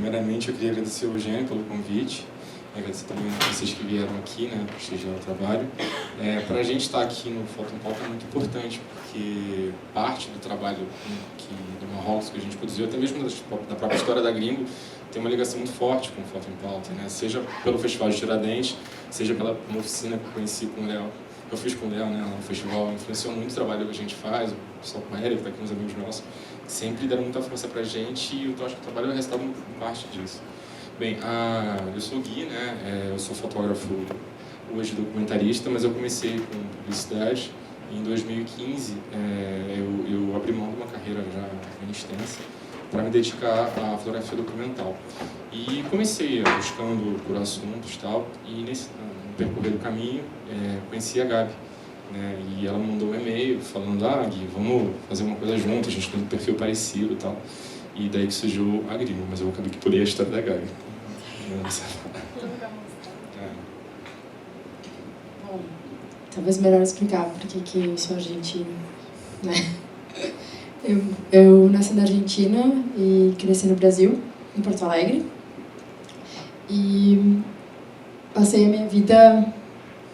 primeiramente eu queria agradecer ao Jean pelo convite, agradecer também a vocês que vieram aqui, né, prestigiar o trabalho. Para a gente estar aqui no Foto em Pauta é muito importante, porque parte do trabalho do Marrocos que a gente produziu, até mesmo da própria história da Gringo, tem uma ligação muito forte com o Foto em Pauta, né? Seja pelo Festival de Tiradentes, seja pela uma oficina que eu conheci com o Léo, eu fiz com o Léo, né, no festival, influenciou muito o trabalho que a gente faz, o pessoal com a Eric, que está aqui, uns amigos nossos, que sempre deram muita força pra gente, e eu acho que o trabalho é resultado muito parte disso. Bem, eu sou o Gui, né, eu sou fotógrafo, hoje documentarista, mas eu comecei com publicidade. Em 2015, eu abri mão de uma carreira já bem extensa para me dedicar à fotografia documental. E comecei buscando por assuntos e tal, e no percorrer do caminho conheci a Gabi, né, e ela me mandou um e-mail falando: Gui, vamos fazer uma coisa junto, a gente tem um perfil parecido e tal. E daí que surgiu a Gringo, mas eu acabei que pulei a história da Gabi. Bom, talvez melhor explicar por que eu sou argentina, né? Eu nasci na Argentina e cresci no Brasil, em Porto Alegre. E passei a minha vida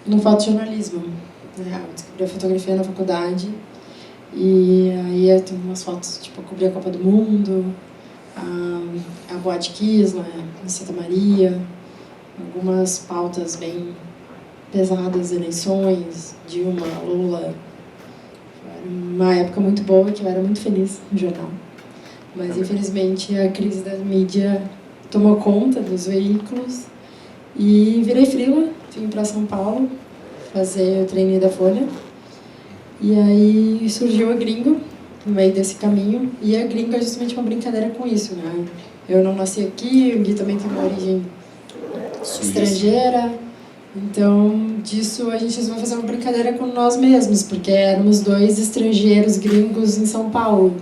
no fotojornalismo, né? Eu descobri a fotografia na faculdade. E aí eu tenho umas fotos, tipo, eu cobri a Copa do Mundo, a Boate Kiss, né, em Santa Maria, algumas pautas bem pesadas, eleições, Dilma, Lula. Era uma época muito boa, que eu era muito feliz no jornal. Mas, infelizmente, a crise da mídia tomou conta dos veículos e virei freela, vim para São Paulo fazer o trainee da Folha. E aí surgiu a Gringo no meio desse caminho, e a Gringo é justamente uma brincadeira com isso, né? Eu não nasci aqui, o Gui também tem uma origem estrangeira, então disso a gente resolveu fazer uma brincadeira com nós mesmos, porque éramos dois estrangeiros gringos em São Paulo,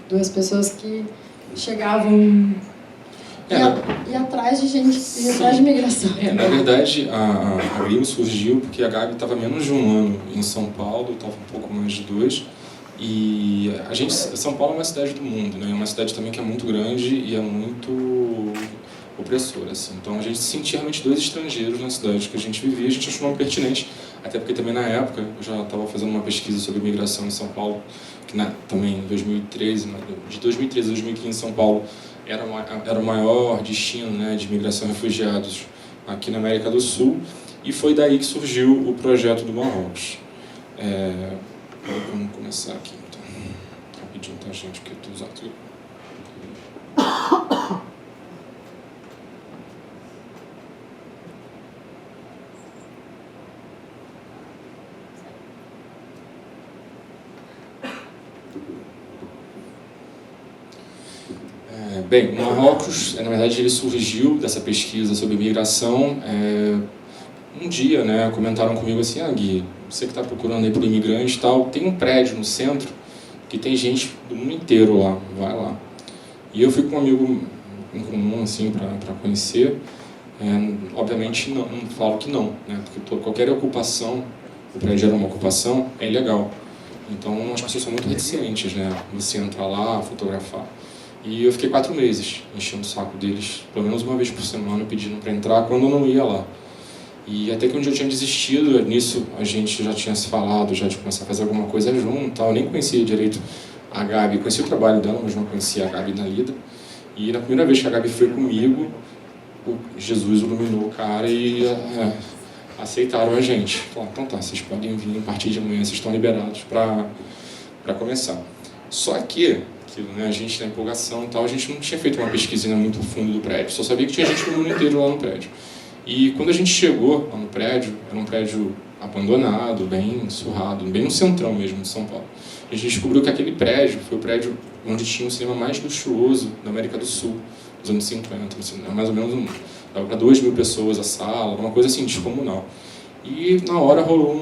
duas pessoas que chegavam e atrás de gente, e atrás de migração. Na verdade, a Gringo surgiu porque a Gabi estava menos de um ano em São Paulo, estava um pouco mais de 2. E São Paulo é uma cidade do mundo, né? É uma cidade também que é muito grande e é muito opressora, assim. Então a gente se sentia realmente dois estrangeiros na cidade que a gente vivia. A gente achou não pertinente, até porque também na época eu já estava fazendo uma pesquisa sobre imigração em São Paulo, que também em 2013, de 2013 a 2015, São Paulo era o maior destino, né, de imigração e refugiados aqui na América do Sul, e foi daí que surgiu o projeto do Marrocos. Vamos começar aqui, então. Rapidinho, tá, gente, porque eu estou usando tudo. Bem, o Marrocos, na verdade, ele surgiu dessa pesquisa sobre imigração. Um dia, né, comentaram comigo assim: Gui, você que está procurando aí por imigrante e tal, tem um prédio no centro que tem gente do mundo inteiro lá, vai lá. E eu fui com um amigo em comum, assim, para conhecer. Obviamente, não falo que não, né, porque qualquer ocupação, o prédio era uma ocupação, é ilegal. Então, as pessoas são muito reticentes, né, você entrar lá, fotografar. E eu fiquei 4 meses enchendo o saco deles, pelo menos uma vez por semana, pedindo para entrar, quando eu não ia lá. E até que um dia eu tinha desistido, nisso a gente já tinha se falado, já de começar a fazer alguma coisa junto, tal. Eu nem conhecia direito a Gabi, conhecia o trabalho dela, mas não conhecia a Gabi na lida. E na primeira vez que a Gabi foi comigo, Jesus iluminou o cara e aceitaram a gente. Falaram: então tá, vocês podem vir, a partir de amanhã vocês estão liberados para começar. Só que né, a gente, na empolgação e tal, a gente não tinha feito uma pesquisinha muito fundo do prédio, só sabia que tinha gente do mundo inteiro lá no prédio. E quando a gente chegou lá no prédio, era um prédio abandonado, bem surrado, bem no centrão mesmo de São Paulo. A gente descobriu que aquele prédio foi o prédio onde tinha o cinema mais luxuoso da América do Sul, nos anos 50, mais ou menos, dava para 2.000 pessoas a sala, uma coisa assim, descomunal. E na hora rolou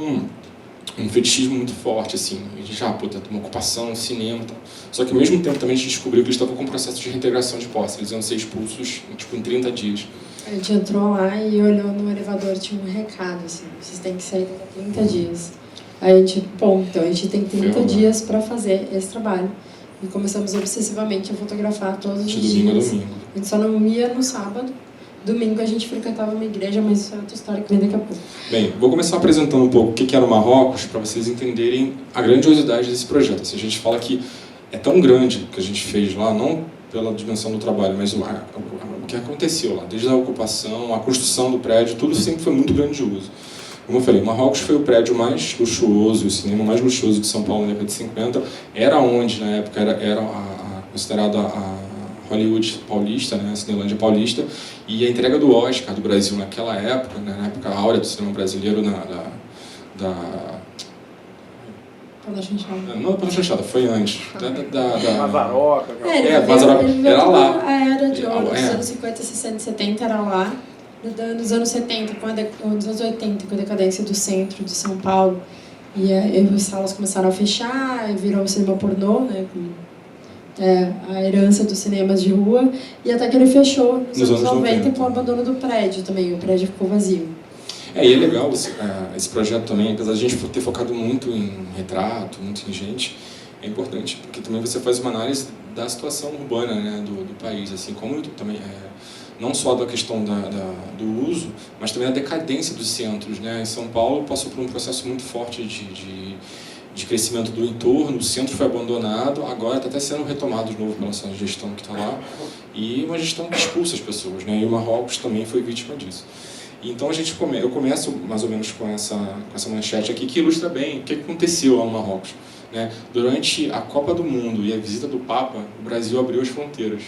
um fetichismo muito forte, assim. A gente tem uma ocupação, cinema e tal. Só que ao mesmo tempo também a gente descobriu que eles estavam com um processo de reintegração de posse. Eles iam ser expulsos em 30 dias. A gente entrou lá e olhou no elevador, tinha um recado, assim: vocês têm que sair daqui a 30 dias. Aí a gente, então a gente tem 30 dias para fazer esse trabalho. E começamos obsessivamente a fotografar todos os De dias. domingo a domingo. A gente só não ia no sábado. Domingo a gente frequentava uma igreja, mas isso é outra história que vem daqui a pouco. Bem, vou começar apresentando um pouco o que era o Marrocos, para vocês entenderem a grandiosidade desse projeto. Assim, a gente fala que é tão grande o que a gente fez lá, não pela dimensão do trabalho, mas o que aconteceu lá, desde a ocupação, a construção do prédio, tudo sempre foi muito grandioso. Como eu falei, Marrocos foi o prédio mais luxuoso, o cinema mais luxuoso de São Paulo na década de 50, era onde, na época, era considerada a Hollywood paulista, né, a Cinelândia paulista, e a entrega do Oscar do Brasil naquela época, né, na época áurea do cinema brasileiro, Pela chanchada. não pela chanchada, foi antes. Mazaroca. Mazaroca, Ele era veio lá. a era de ouro, É. nos anos 50, 60, 70 era lá. Nos anos 70, nos anos 80, com a decadência do centro de São Paulo, e as salas começaram a fechar, e virou um cinema pornô, né, a herança dos cinemas de rua, e até que ele fechou nos anos 90 com o abandono do prédio também, o prédio ficou vazio. E é legal esse projeto também, apesar de a gente ter focado muito em retrato, muito em gente, é importante, porque também você faz uma análise da situação urbana, né, do país, assim, como também não só da questão do uso, mas também da decadência dos centros, né? Em São Paulo passou por um processo muito forte de crescimento do entorno, o centro foi abandonado, agora está até sendo retomado de novo pela nossa gestão que está lá, e uma gestão que expulsa as pessoas, né? E o Marrocos também foi vítima disso. Então eu começo mais ou menos com essa manchete aqui, que ilustra bem o que aconteceu lá no Marrocos, né? Durante a Copa do Mundo e a visita do Papa, o Brasil abriu as fronteiras.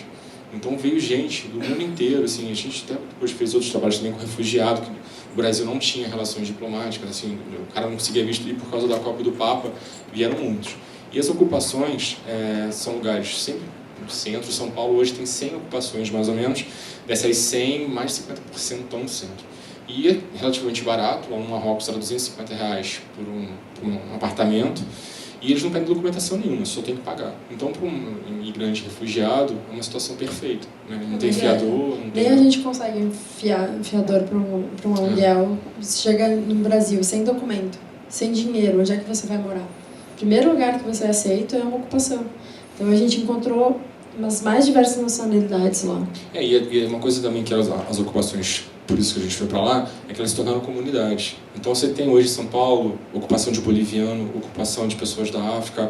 Então veio gente do mundo inteiro, assim, a gente até depois fez outros trabalhos também com refugiado, que o Brasil não tinha relações diplomáticas, assim, o cara não conseguia visto e por causa da Copa e do Papa vieram muitos. E as ocupações são lugares sempre no centro. São Paulo hoje tem 100 ocupações mais ou menos, dessas 100, mais de 50% estão no centro. E é relativamente barato, lá no Marrocos era R$250 por um apartamento. E eles não pedem documentação nenhuma, só tem que pagar. Então, para um imigrante refugiado, é uma situação perfeita, né? Não tem fiador, não tem... Nem a gente consegue fiador para um aluguel. Você chega no Brasil sem documento, sem dinheiro, onde é que você vai morar? O primeiro lugar que você é aceito é uma ocupação. Então, a gente encontrou umas mais diversas nacionalidades lá. E uma coisa também que as ocupações, por isso que a gente foi para lá, é que elas se tornaram comunidades. Então você tem hoje em São Paulo ocupação de boliviano, ocupação de pessoas da África,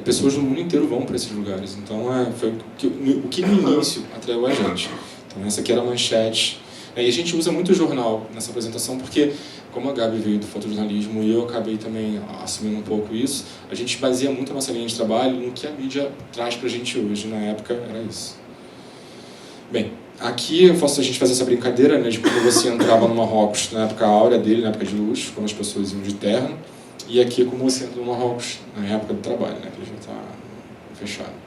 pessoas do mundo inteiro vão para esses lugares. Então foi o que no início atraiu a gente. Então essa aqui era a manchete. E a gente usa muito jornal nessa apresentação porque, como a Gabi veio do fotojornalismo e eu acabei também assumindo um pouco isso, a gente baseia muito a nossa linha de trabalho no que a mídia traz para a gente hoje. Na época era isso. Bem, aqui eu faço a gente fazer essa brincadeira, né, de quando você entrava no Marrocos na época áurea dele, na época de luxo, quando as pessoas iam de terno, e aqui é como você entra no Marrocos na época do trabalho, né, que ele já está fechado.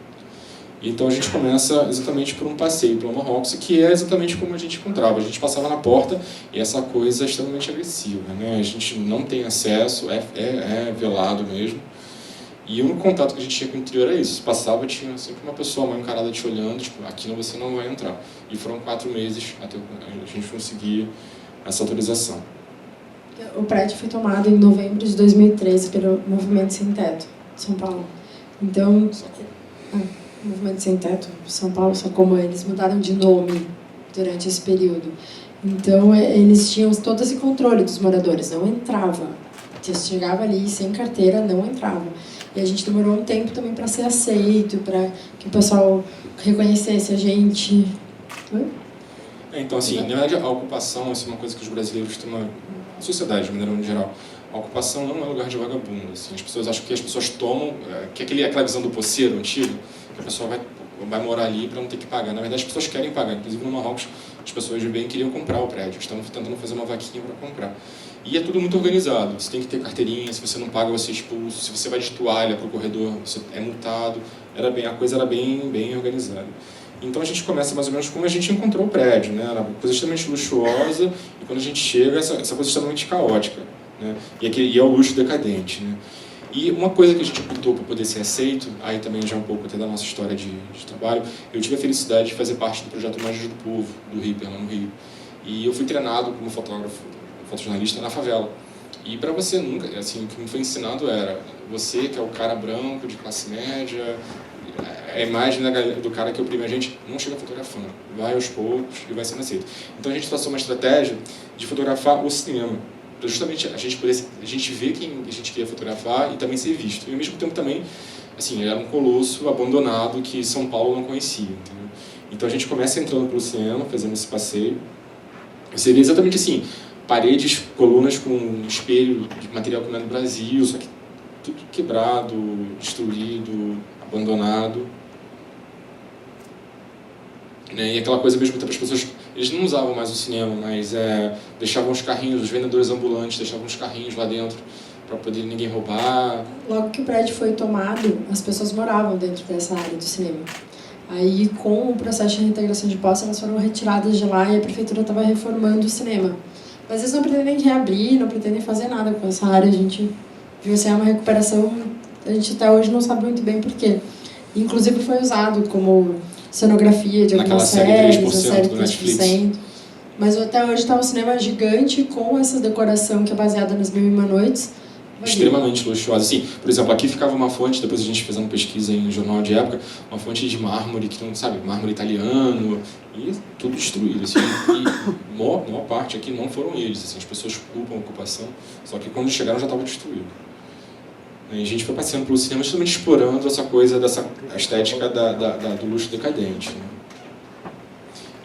Então a gente começa exatamente por um passeio pelo Marrocos, que é exatamente como a gente encontrava. A gente passava na porta e essa coisa é extremamente agressiva, né? A gente não tem acesso, é velado mesmo. E o único contato que a gente tinha com o interior é isso. Passava, tinha sempre uma pessoa mal encarada te olhando, tipo, aqui você não vai entrar. E foram 4 meses até a gente conseguir essa autorização. O prédio foi tomado em novembro de 2013 pelo Movimento Sem Teto, São Paulo. Então... Movimento Sem Teto, São Paulo, só como eles mudaram de nome durante esse período. Então, eles tinham todo esse controle dos moradores, não entrava. Você chegava ali sem carteira, não entrava. E a gente demorou um tempo também para ser aceito, para que o pessoal reconhecesse a gente. Então, assim, na verdade, a ocupação é uma coisa que os brasileiros têm a sociedade, de maneira geral. A ocupação não é lugar de vagabundo. Assim. As pessoas acham que as pessoas tomam, que aquela visão do poceiro antigo, que a pessoa vai morar ali para não ter que pagar. Na verdade, as pessoas querem pagar. Inclusive, no Marrocos, as pessoas de bem queriam comprar o prédio. Estão tentando fazer uma vaquinha para comprar. E é tudo muito organizado. Você tem que ter carteirinha. Se você não paga, você é expulso. Se você vai de toalha para o corredor, você é multado. A coisa era bem organizada. Então, a gente começa mais ou menos como a gente encontrou o prédio, né? Era uma coisa extremamente luxuosa. E quando a gente chega, essa coisa extremamente caótica, né? E é o luxo decadente, né? E uma coisa que a gente optou para poder ser aceito, aí também já um pouco até da nossa história de trabalho, eu tive a felicidade de fazer parte do projeto Imagens do Povo, do Reaper, lá no Rio. E eu fui treinado como fotógrafo, fotojornalista na favela. E para você nunca, assim, o que me foi ensinado era, você que é o cara branco, de classe média, a imagem do cara que oprime a gente não chega fotografando, vai aos poucos e vai sendo aceito. Então a gente traçou uma estratégia de fotografar o cinema, para justamente a gente ver quem a gente queria fotografar e também ser visto. E ao mesmo tempo também, assim, era um colosso abandonado que São Paulo não conhecia, entendeu? Então a gente começa entrando pelo cinema, fazendo esse passeio. Você vê exatamente assim, paredes, colunas com espelho de material que não é do Brasil, só que tudo quebrado, destruído, abandonado. Né? E aquela coisa mesmo que as pessoas, eles não usavam mais o cinema, mas deixavam os carrinhos, os vendedores ambulantes deixavam os carrinhos lá dentro para poder ninguém roubar. Logo que o prédio foi tomado, as pessoas moravam dentro dessa área do cinema. Aí, com o processo de reintegração de posse, elas foram retiradas de lá e a prefeitura estava reformando o cinema. Mas eles não pretendem reabrir, não pretendem fazer nada com essa área. A gente viu assim, uma recuperação, a gente até hoje não sabe muito bem por quê. Inclusive foi usado como cenografia de algumas séries, a série 3%. Mas até hoje está um cinema gigante com essa decoração que é baseada nas Mil e Uma Noites. Extremamente luxuosa. Assim, por exemplo, aqui ficava uma fonte, depois a gente fez uma pesquisa em um jornal de época, uma fonte de mármore, que não sabe, mármore italiano, e tudo destruído. Assim, e a maior parte aqui não foram eles, assim, as pessoas culpam a ocupação, só que quando chegaram já estava destruído. E a gente foi passeando pelo cinema justamente explorando essa coisa, dessa estética do luxo decadente. Né?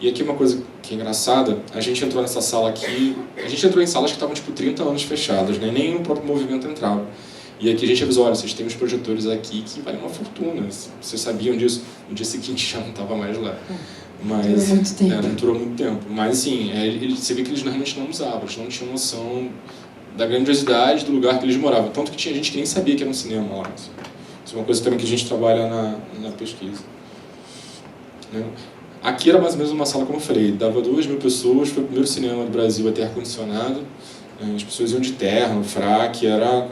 E aqui uma coisa que é engraçada, a gente entrou nessa sala aqui, a gente entrou em salas que estavam tipo 30 anos fechadas, né? Nem o próprio movimento entrava. E aqui a gente avisou, olha, vocês têm uns projetores aqui que valem uma fortuna, vocês sabiam disso? No dia seguinte já não estava mais lá. Mas não durou muito tempo. Mas assim, você vê que eles realmente não usavam, eles não tinham noção da grandiosidade do lugar que eles moravam. Tanto que tinha gente que nem sabia que era um cinema lá. Assim. Isso é uma coisa também que a gente trabalha na pesquisa. Né? Aqui era mais ou menos uma sala, como eu falei, dava 2.000 pessoas, foi o primeiro cinema do Brasil a ter ar-condicionado, as pessoas iam de terno, fraque, era...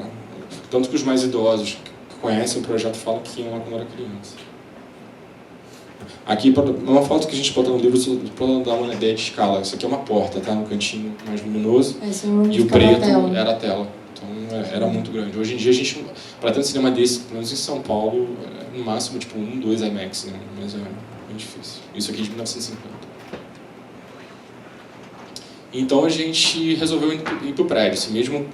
Tanto que os mais idosos que conhecem o projeto falam que iam lá quando era criança. Aqui, uma foto que a gente bota no livro para dar uma ideia de escala. Isso aqui é uma porta, tá? No cantinho mais luminoso, e o preto era a tela. Então, era muito grande. Hoje em dia, a gente, para ter um cinema desse, pelo menos em São Paulo, no máximo, tipo, 1, 2 IMAX, né? Mas é difícil. Isso aqui de 1950. Então a gente resolveu ir para o prédio. Assim, mesmo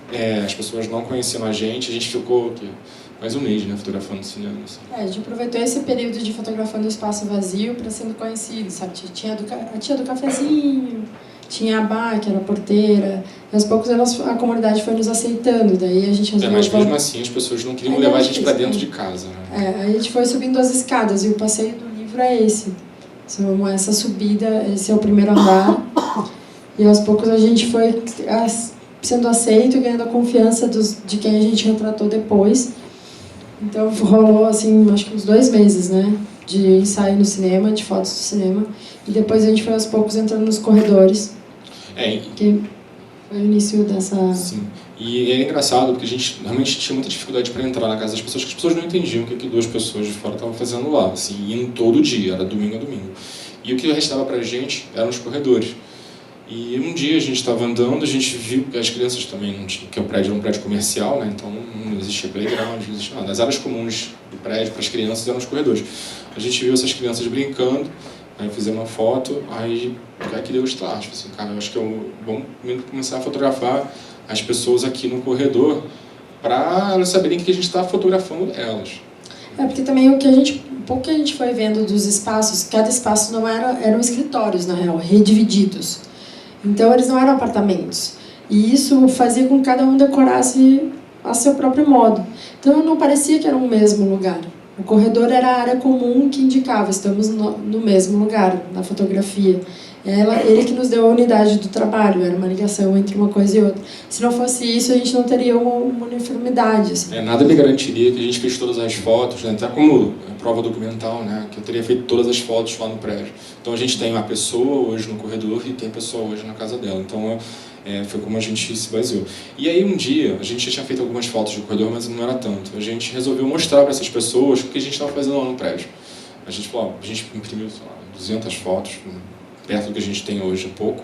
as pessoas não conhecendo a gente ficou mais um mês, né, fotografando o cinema. Assim. A gente aproveitou esse período de fotografando o espaço vazio para sendo conhecido, sabe? Tinha a tia do cafezinho, tinha a Bá, que era a porteira. E aos poucos a comunidade foi nos aceitando. Daí a gente resolveu... mas mesmo assim as pessoas não queriam levar a gente para dentro de casa. Né? A gente foi subindo as escadas e o passeio do livro é esse. Essa subida, esse é o primeiro andar. E aos poucos a gente foi sendo aceito e ganhando a confiança de quem a gente retratou depois. Então rolou, assim, acho que uns 2 meses, né? De ensaio no cinema, de fotos do cinema. E depois a gente foi aos poucos entrando nos corredores. Que foi o início dessa... Sim. E é engraçado porque a gente realmente tinha muita dificuldade para entrar na casa das pessoas, que as pessoas não entendiam o que 2 pessoas de fora estavam fazendo lá. Assim, indo todo dia, era domingo a domingo. E o que restava pra gente eram os corredores. E um dia a gente estava andando, a gente viu que as crianças também não tinham, que o prédio era um prédio comercial, né? Então não existia playground, não existia nada. As áreas comuns do prédio para as crianças eram os corredores. A gente viu essas crianças brincando, aí fizemos uma foto, aí que deu o start. Assim, cara, eu acho que vamos começar a fotografar as pessoas aqui no corredor para elas saberem que a gente está fotografando elas. Porque também um pouco que a gente foi vendo dos espaços, cada espaço não eram escritórios, na real, redivididos. Então, eles não eram apartamentos. E isso fazia com que cada um decorasse a seu próprio modo. Então, não parecia que era um mesmo lugar. O corredor era a área comum que indicava, estamos no mesmo lugar, na fotografia. Ele que nos deu a unidade do trabalho, era uma ligação entre uma coisa e outra. Se não fosse isso, a gente não teria uma uniformidade. Assim. Nada me garantiria que a gente fez todas as fotos, né? Até como prova documental, né? Que eu teria feito todas as fotos lá no prédio. Então a gente tem uma pessoa hoje no corredor e tem a pessoa hoje na casa dela. Então foi como a gente se baseou. E aí um dia, a gente já tinha feito algumas fotos do corredor, mas não era tanto. A gente resolveu mostrar para essas pessoas o que a gente estava fazendo lá no prédio. A gente falou, a gente imprimiu 200 fotos, perto do que a gente tem hoje, um pouco.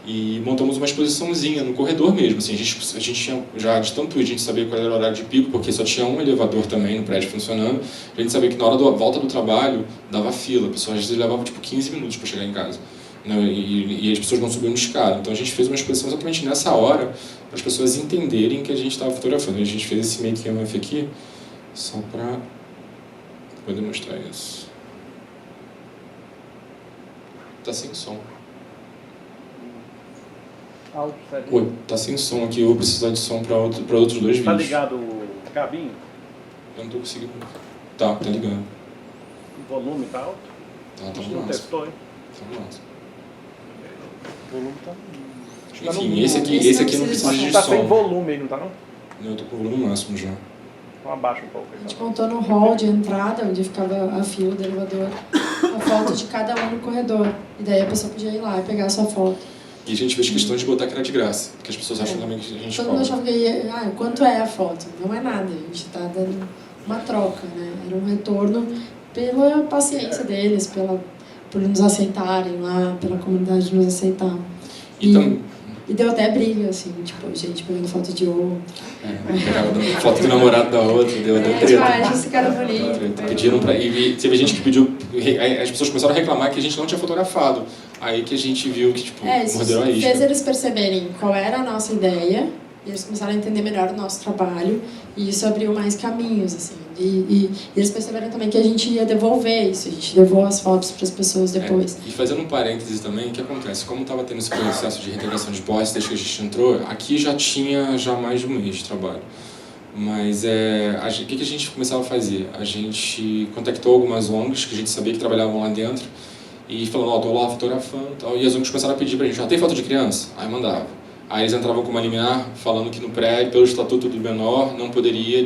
e montamos uma exposiçãozinha no corredor mesmo. Assim, a gente tinha, já de tanto a gente sabia qual era o horário de pico, porque só tinha um elevador também no prédio funcionando, a gente sabia que na hora da volta do trabalho dava fila, a pessoa às vezes levava tipo 15 minutos para chegar em casa. Né? E as pessoas não subiam no escada. Então a gente fez uma exposição exatamente nessa hora, para as pessoas entenderem que a gente estava fotografando. A gente fez esse make-off aqui, só para poder mostrar isso. Tá sem som. Oi, tá sem som aqui, eu vou precisar de som para outros dois vídeos. Tá ligado o cabinho? Eu não tô conseguindo. Tá ligado. O volume tá alto? Tá A gente no não máximo. testou, hein? Tá no máximo. O volume tá... Enfim, esse aqui não precisa de Tá som. sem volume aí, não tá não? Não, eu tô com o volume máximo já. Então abaixa um pouco aí. A gente montou no hall de entrada, onde ficava a fila do elevador, a foto de cada um no corredor. E daí a pessoa podia ir lá e pegar a sua foto. E a gente fez questão de botar que era de graça, porque as pessoas acham também que a gente Todo mundo cobra. achava que quanto é a foto? Não é nada, a gente está dando uma troca, né? Era um retorno pela paciência deles, por nos aceitarem lá, pela comunidade nos aceitar. E deu até briga, assim, tipo, gente pegando foto de outro. Pegava foto do namorado da outra, deu treta. Esse cara é bonito. Pediram pra... E teve gente que pediu... As pessoas começaram a reclamar que a gente não tinha fotografado. Aí que a gente viu que, tipo, morderam a isca. Fez eles perceberem qual era a nossa ideia, e eles começaram a entender melhor o nosso trabalho, e isso abriu mais caminhos, assim. E eles perceberam também que a gente ia devolver isso, a gente levou as fotos para as pessoas depois. E fazendo um parênteses também, o que acontece? Como estava tendo esse processo de reintegração de posse desde que a gente entrou, aqui já tinha mais de um mês de trabalho. Mas o que a gente começava a fazer? A gente contactou algumas ONGs que a gente sabia que trabalhavam lá dentro e falando, tô lá fotografando e tal. E as ONGs começaram a pedir pra gente, tem foto de criança? Aí mandava. Aí eles entravam com uma liminar falando que no prédio, pelo estatuto do menor, não poderia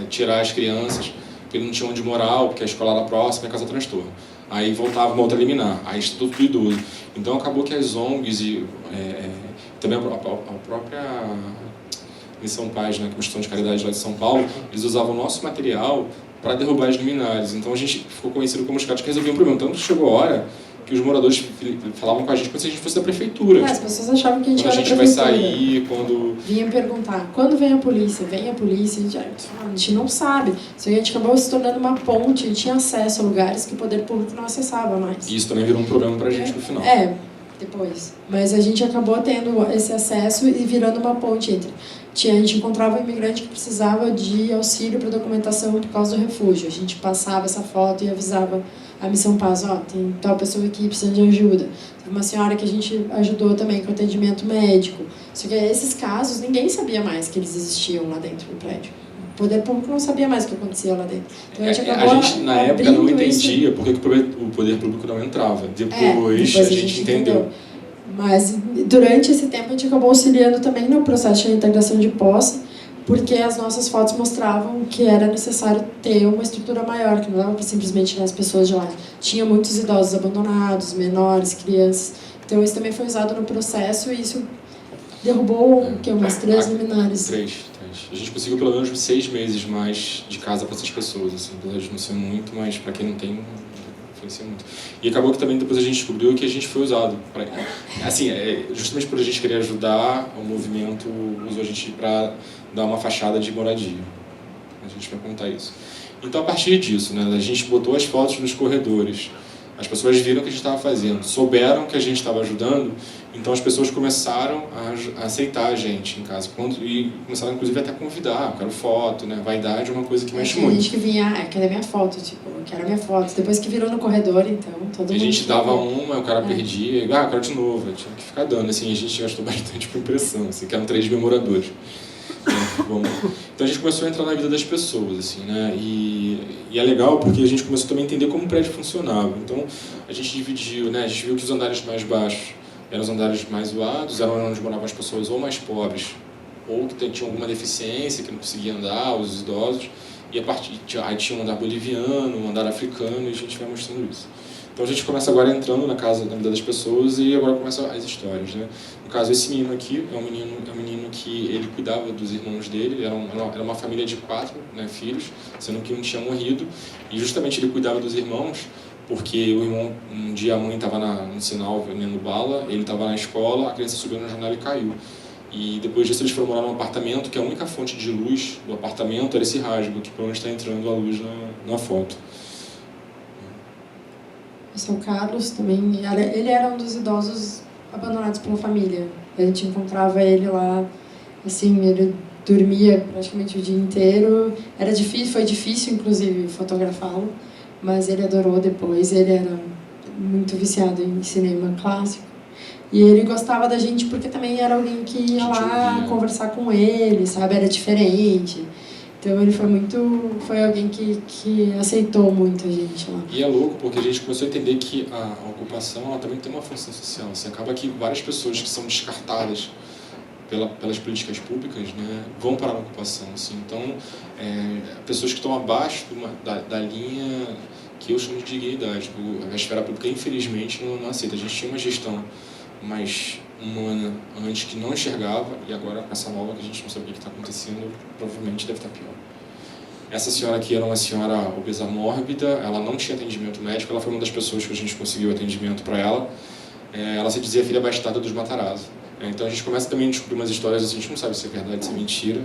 tirar as crianças, porque não tinha onde morar, porque a escola era próxima e a casa transtorno. Aí voltava uma outra liminar, aí estatuto do idoso. Então acabou que as ONGs e também a própria Missão Paz, né, que é uma instituição de caridade lá de São Paulo, eles usavam o nosso material para derrubar as liminares. Então a gente ficou conhecido como os caras que resolviam o problema. Tanto chegou a hora que os moradores falavam com a gente como se a gente fosse da prefeitura. As pessoas achavam que a gente era da prefeitura. Quando a gente vai sair, quando... Vinham perguntar, quando vem a polícia? Vem a polícia, a gente não sabe. Só que a gente acabou se tornando uma ponte e tinha acesso a lugares que o poder público não acessava mais. E isso também virou um problema pra gente no final. Depois. Mas a gente acabou tendo esse acesso e virando uma ponte entre... A gente encontrava um imigrante que precisava de auxílio para documentação por causa do refúgio. A gente passava essa foto e avisava a Missão Paz, tem tal pessoa aqui precisando de ajuda. Teve uma senhora que a gente ajudou também com atendimento médico. Só que esses casos, ninguém sabia mais que eles existiam lá dentro do prédio. O poder público não sabia mais o que acontecia lá dentro. Então, a gente na época não entendia por que o poder público não entrava. Depois a gente entendeu. Mas durante esse tempo a gente acabou auxiliando também no processo de reintegração de posse, porque as nossas fotos mostravam que era necessário ter uma estrutura maior, que não dava para simplesmente tirar as pessoas de lá. Tinha muitos idosos abandonados, menores, crianças. Então isso também foi usado no processo e isso derrubou umas 3 liminares. Três. A gente conseguiu pelo menos 6 meses mais de casa para essas pessoas, assim, apesar de não ser muito, mas para quem não tem, influencia muito. E acabou que também depois a gente descobriu que a gente foi usado para, assim, justamente por a gente querer ajudar, o movimento usou a gente para dar uma fachada de moradia. A gente vai contar isso. Então a partir disso, né, a gente botou as fotos nos corredores. As pessoas viram o que a gente estava fazendo, souberam que a gente estava ajudando, então as pessoas começaram a aceitar a gente em casa. E começaram, inclusive, até a convidar, eu quero foto, né? Vaidade é uma coisa que mexe muito. A gente que vinha, quero minha foto, tipo, quero minha foto. Depois que virou no corredor, então, todo mundo... A gente dava uma, o cara perdia, eu quero de novo, eu tinha que ficar dando, assim, a gente gastou bastante com impressão, assim, que eram 3 mil moradores. Então a gente começou a entrar na vida das pessoas, assim, né? E é legal porque a gente começou também a entender como o prédio funcionava. Então a gente dividiu, né? A gente viu que os andares mais baixos eram os andares mais zoados, eram onde moravam as pessoas ou mais pobres ou que tinham alguma deficiência, que não conseguiam andar, os idosos. E aí tinha um andar boliviano, um andar africano, e a gente vai mostrando isso. Então a gente começa agora entrando na vida das pessoas e agora começam as histórias, né? No caso, esse menino aqui é um menino que ele cuidava dos irmãos dele, era uma família de 4, né, filhos, sendo que um tinha morrido, e justamente ele cuidava dos irmãos porque o irmão, um dia a mãe estava no sinal vendendo bala, ele estava na escola, a criança subiu na janela e caiu. E depois disso eles foram morar num apartamento que a única fonte de luz do apartamento era esse rasgo, que por onde está entrando a luz na foto. O São Carlos também, ele era um dos idosos abandonados pela família. A gente encontrava ele lá, assim, ele dormia praticamente o dia inteiro. Era difícil, foi difícil, inclusive, fotografá-lo, mas ele adorou depois. Ele era muito viciado em cinema clássico. E ele gostava da gente porque também era alguém que ia lá conversar com ele, sabe? Era diferente. Então ele foi alguém que aceitou muito a gente lá. E é louco porque a gente começou a entender que a ocupação ela também tem uma função social. Assim, acaba que várias pessoas que são descartadas pelas políticas públicas, né, vão para a ocupação. Assim. Então, pessoas que estão abaixo da linha que eu chamo de dignidade. A esfera pública, infelizmente, não aceita. A gente tinha uma gestão mais humana antes que não enxergava, e agora com essa nova que a gente não sabe o que está acontecendo, provavelmente deve estar pior. Essa senhora aqui era uma senhora obesa mórbida, ela não tinha atendimento médico, ela foi uma das pessoas que a gente conseguiu atendimento para ela. Ela se dizia filha bastarda dos Matarazzo. Então a gente começa também a descobrir umas histórias, a gente não sabe se é verdade, se é mentira.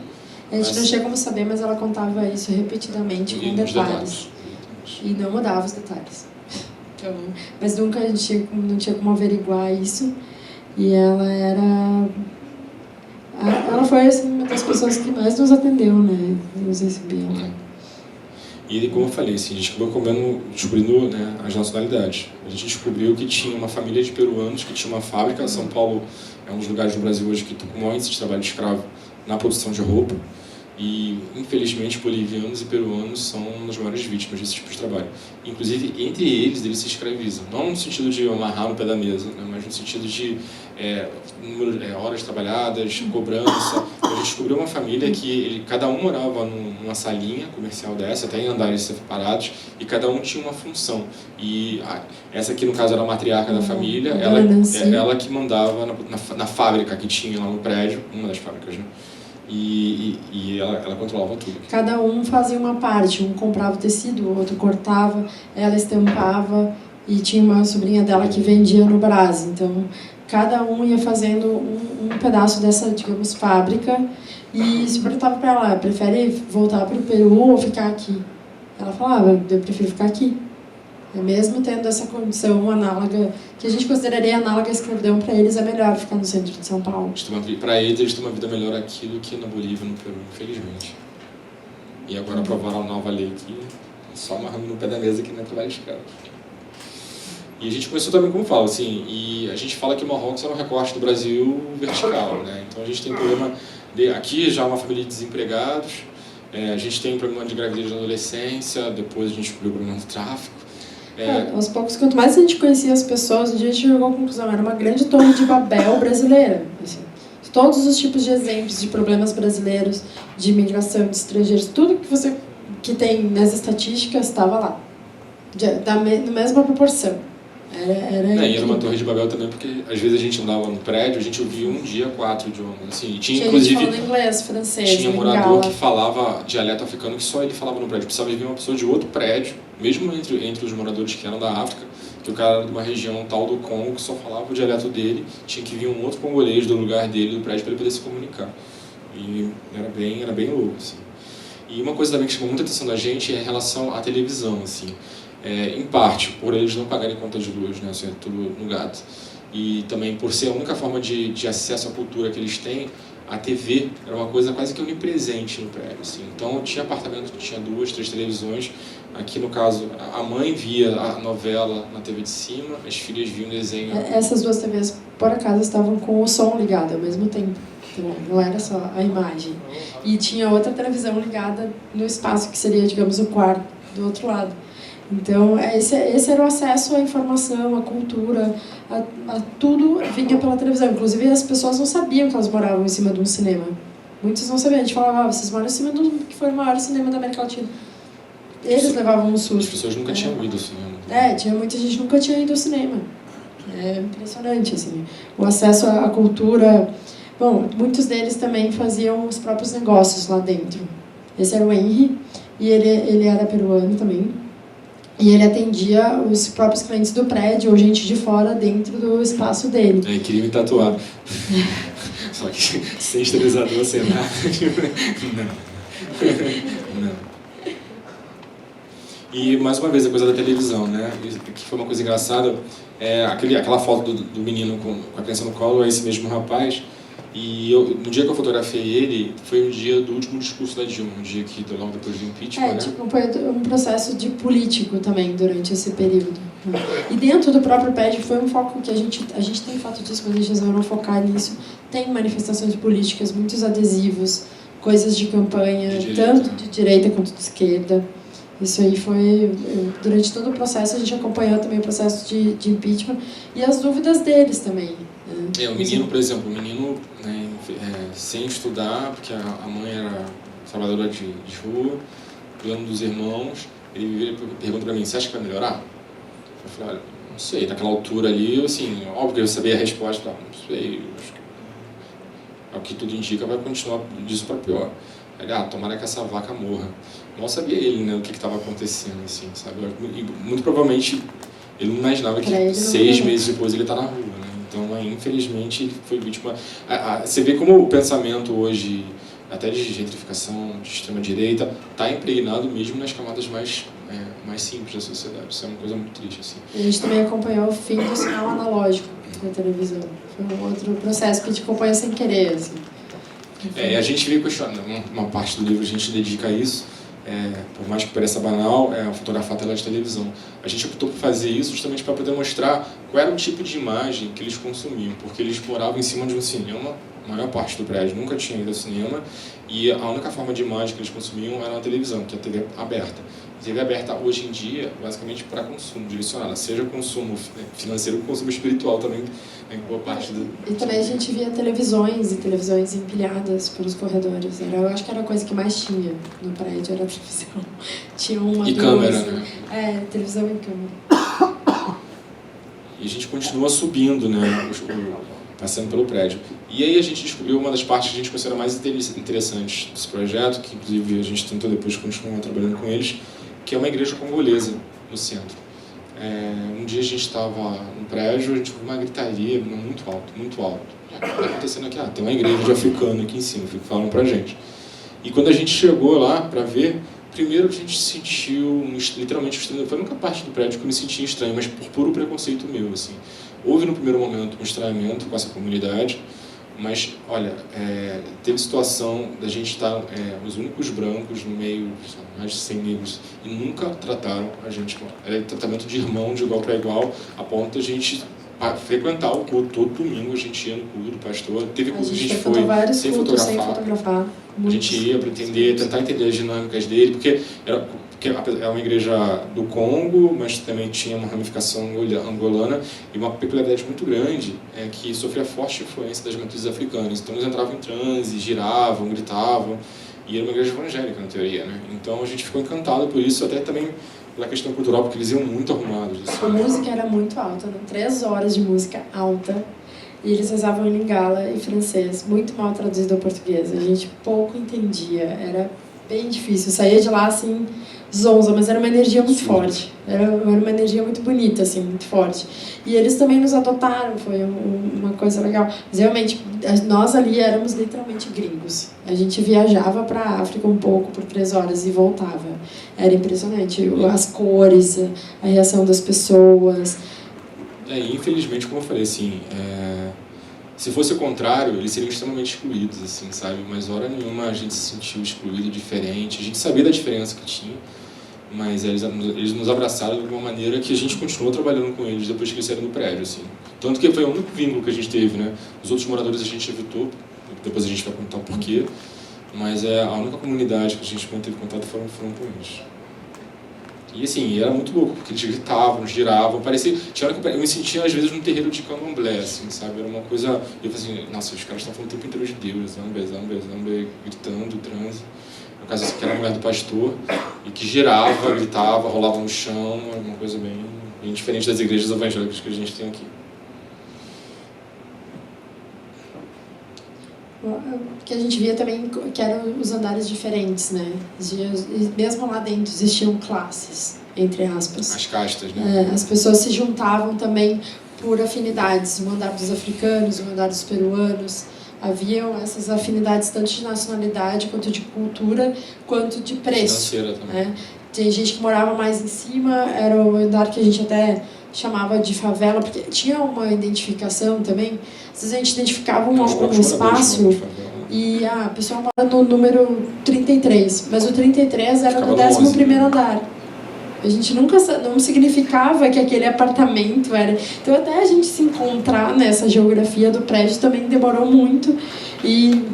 A gente não tinha como saber, mas ela contava isso repetidamente com detalhes. E não mudava os detalhes. Então, mas nunca a gente não tinha como averiguar isso. E ela foi assim, uma das pessoas que mais nos atendeu, né? Nos recebeu. E como eu falei, assim, a gente acabou descobrindo, né, as nacionalidades. A gente descobriu que tinha uma família de peruanos que tinha uma fábrica. São Paulo é um dos lugares no Brasil hoje que tem o maior índice de trabalho escravo na produção de roupa. E, infelizmente, bolivianos e peruanos são uma das maiores vítimas desse tipo de trabalho. Inclusive, entre eles se escravizam. Não no sentido de amarrar no pé da mesa, né, mas no sentido de horas trabalhadas, cobrança. A gente descobriu uma família que cada um morava numa salinha comercial dessa, até em andares separados, e cada um tinha uma função. E essa aqui, no caso, era a matriarca da família, ela que mandava na fábrica que tinha lá no prédio, uma das fábricas, né? E ela controlava tudo. Cada um fazia uma parte, um comprava o tecido, o outro cortava, ela estampava, e tinha uma sobrinha dela que vendia no Brás. Então, cada um ia fazendo um pedaço dessa, digamos, fábrica, e se perguntava para ela, prefere voltar para o Peru ou ficar aqui? Ela falava, eu prefiro ficar aqui. Mesmo tendo essa condição análoga, que a gente consideraria análoga à escravidão, para eles é melhor ficar no centro de São Paulo. Para eles têm uma vida melhor aqui do que na Bolívia, no Peru, infelizmente. E agora aprovaram a nova lei que só amarrando no pé da mesa que não é trabalho escravo. E a gente começou também, como eu falo, assim, e a gente fala que Marrocos é um recorte do Brasil vertical, né? Então a gente tem problema aqui já uma família de desempregados, a gente tem um problema de gravidez na adolescência, depois a gente descobriu o problema do tráfico. Aos poucos, quanto mais a gente conhecia as pessoas, a gente chegou à conclusão, era uma grande torre de Babel brasileira. Assim, todos os tipos de exemplos de problemas brasileiros, de imigração, de estrangeiros, tudo que tem nas estatísticas estava lá, na mesma proporção. Era uma torre de Babel também, porque às vezes a gente andava no prédio, a gente ouvia um dia 4 idiomas. Assim, tinha inclusive gente falando inglês, francês, tinha um morador que falava dialeto africano que só ele falava no prédio. Precisava vir uma pessoa de outro prédio, mesmo entre os moradores que eram da África, que o cara era de uma região tal do Congo que só falava o dialeto dele, tinha que vir um outro congolês do lugar dele, do prédio, para ele poder se comunicar. E era bem louco, assim. E uma coisa também que chamou muita atenção da gente é em relação à televisão, assim. Em parte, por eles não pagarem conta de luz, né, assim, tudo no gato. E também por ser a única forma de acesso à cultura que eles têm, a TV era uma coisa quase que onipresente no prédio. Assim. Então, tinha apartamento que tinha 2, 3 televisões. Aqui, no caso, a mãe via a novela na TV de cima, as filhas viam o desenho. Essas 2 TVs, por acaso, estavam com o som ligado ao mesmo tempo. Então, não era só a imagem. E tinha outra televisão ligada no espaço que seria, digamos, o quarto do outro lado. Então, esse era o acesso à informação, à cultura, a tudo vinha pela televisão. Inclusive, as pessoas não sabiam que elas moravam em cima de um cinema. Muitos não sabiam. A gente falava, vocês moram em cima do que foi o maior cinema da América Latina. Eles levavam um susto. As pessoas nunca tinham ido ao cinema. Tinha muita gente que nunca tinha ido ao cinema. É impressionante, assim. O acesso à cultura... Bom, muitos deles também faziam os próprios negócios lá dentro. Esse era o Henry, e ele era peruano também. E ele atendia os próprios clientes do prédio ou gente de fora dentro do espaço dele. Queria me tatuar. Só que sem esterilizador, sem nada. Não. E, mais uma vez, a coisa da televisão, né? Que foi uma coisa engraçada. Aquela foto do menino com a criança no colo é esse mesmo rapaz. E no dia que eu fotografei ele, foi no dia do último discurso da Dilma, no dia que, logo depois do impeachment, né? Foi um processo de político também durante esse período. E dentro do próprio prédio foi um foco que a gente tem fato disso, mas a gente resolveu focar nisso. Tem manifestações políticas, muitos adesivos, coisas de campanha, tanto de direita quanto de esquerda. Isso aí foi, durante todo o processo, a gente acompanhou também o processo de impeachment e as dúvidas deles também. O menino, por exemplo, né, sem estudar, porque a mãe era trabalhadora de rua, cuidando dos irmãos, ele pergunta pra mim, você acha que vai melhorar? Eu falei, olha, não sei, naquela altura ali, assim, óbvio que eu sabia a resposta, não sei, acho que, ao que tudo indica, vai continuar disso para pior. Ele, tomara que essa vaca morra. Mal sabia ele, né, o que estava acontecendo, assim, sabe? E, muito provavelmente, ele não imaginava que 6 meses depois ele está na rua, né? Então, infelizmente, ele foi vítima. Você vê como o pensamento hoje, até de gentrificação, de extrema-direita, está impregnado mesmo nas camadas mais simples da sociedade. Isso é uma coisa muito triste, assim. A gente também acompanhou o fim do sinal analógico na televisão. Foi um outro processo que a gente acompanha sem querer, assim. A gente veio questionando, uma parte do livro a gente dedica a isso, por mais que pareça banal, fotografar a tela de televisão. A gente optou por fazer isso justamente para poder mostrar qual era o tipo de imagem que eles consumiam, porque eles moravam em cima de um cinema, a maior parte do prédio nunca tinha ido ao cinema, e a única forma de imagem que eles consumiam era a televisão, que é a TV aberta. A TV aberta, hoje em dia, basicamente para consumo, direcionada, seja consumo financeiro ou consumo espiritual também, em boa parte do... E também a gente via televisões empilhadas pelos corredores. Eu acho que era a coisa que mais tinha no prédio, era a televisão. Tinha uma, e duas, câmera, né? Televisão e câmera. E a gente continua subindo, né, passando pelo prédio. E aí a gente descobriu uma das partes que a gente considera mais interessantes desse projeto, que inclusive a gente tentou depois continuar trabalhando com eles, que é uma igreja congolesa no centro. Um dia a gente estava no prédio, a gente ouviu uma gritaria muito alto, muito alto. O que está acontecendo aqui? Tem uma igreja de africano aqui em cima, falam pra gente. E quando a gente chegou lá para ver, primeiro a gente se sentiu literalmente estranho. Foi a única parte do prédio que eu me sentia estranho, mas por puro preconceito meu, assim. Houve no primeiro momento um estranhamento com essa comunidade, mas, olha, teve situação da gente estar os únicos brancos no meio, mais de 100 negros, e nunca trataram a gente com tratamento de irmão, de igual para igual, a ponto de a gente frequentar o culto todo domingo. A gente ia no culto do pastor, teve culto que a gente foi sem fotografar. A gente ia para tentar entender as dinâmicas dele, porque é uma igreja do Congo, mas também tinha uma ramificação angolana, e uma peculiaridade muito grande é que sofria forte influência das matrizes africanas. Então eles entravam em transe, giravam, gritavam, e era uma igreja evangélica na teoria, né? Então a gente ficou encantado por isso, até também pela questão cultural, porque eles iam muito arrumados. Assim. A música era muito alta, eram 3 horas de música alta, e eles usavam em lingala e francês, muito mal traduzido ao português. A gente pouco entendia, era bem difícil. Eu saía de lá assim, zonza, mas era uma energia muito forte. Era uma energia muito bonita, assim, muito forte. E eles também nos adotaram, foi uma coisa legal. Mas realmente, nós ali éramos literalmente gringos. A gente viajava para a África um pouco por 3 horas e voltava. Era impressionante. As cores, a reação das pessoas. Infelizmente, como eu falei, assim, se fosse o contrário, eles seriam extremamente excluídos, assim, sabe? Mas hora nenhuma a gente se sentiu excluído, diferente. A gente sabia da diferença que tinha, mas eles nos abraçaram de uma maneira que a gente continuou trabalhando com eles depois que eles saíram do prédio, assim. Tanto que foi o único vínculo que a gente teve, né? Os outros moradores a gente evitou, depois a gente vai contar o porquê, mas a única comunidade que a gente manteve contato foram com eles. E assim, era muito louco, porque eles gritavam, giravam, parecia... Eu me sentia, às vezes, num terreiro de candomblé, assim, sabe? Era uma coisa... Eu falei assim, nossa, os caras estão falando o tempo inteiro de Deus, Zambé, gritando, transe. No caso, essa que era a mulher do pastor, e que girava, gritava, rolava no chão, era uma coisa bem diferente das igrejas evangélicas que a gente tem aqui. Que a gente via também que eram os andares diferentes, né? E mesmo lá dentro existiam classes. entre aspas. As castas, né? As pessoas se juntavam também por afinidades, o andar dos africanos, o andar dos peruanos. Haviam essas afinidades tanto de nacionalidade, quanto de cultura, quanto de preço. Financeira também. Né? Tem gente que morava mais em cima, era o andar que a gente até chamava de favela, porque tinha uma identificação também. Às vezes a gente identificava um espaço e a pessoa mora no número 33, mas o 33 era no 11º andar. A gente nunca não significava que aquele apartamento era. Então, até a gente se encontrar nessa geografia do prédio também demorou muito. E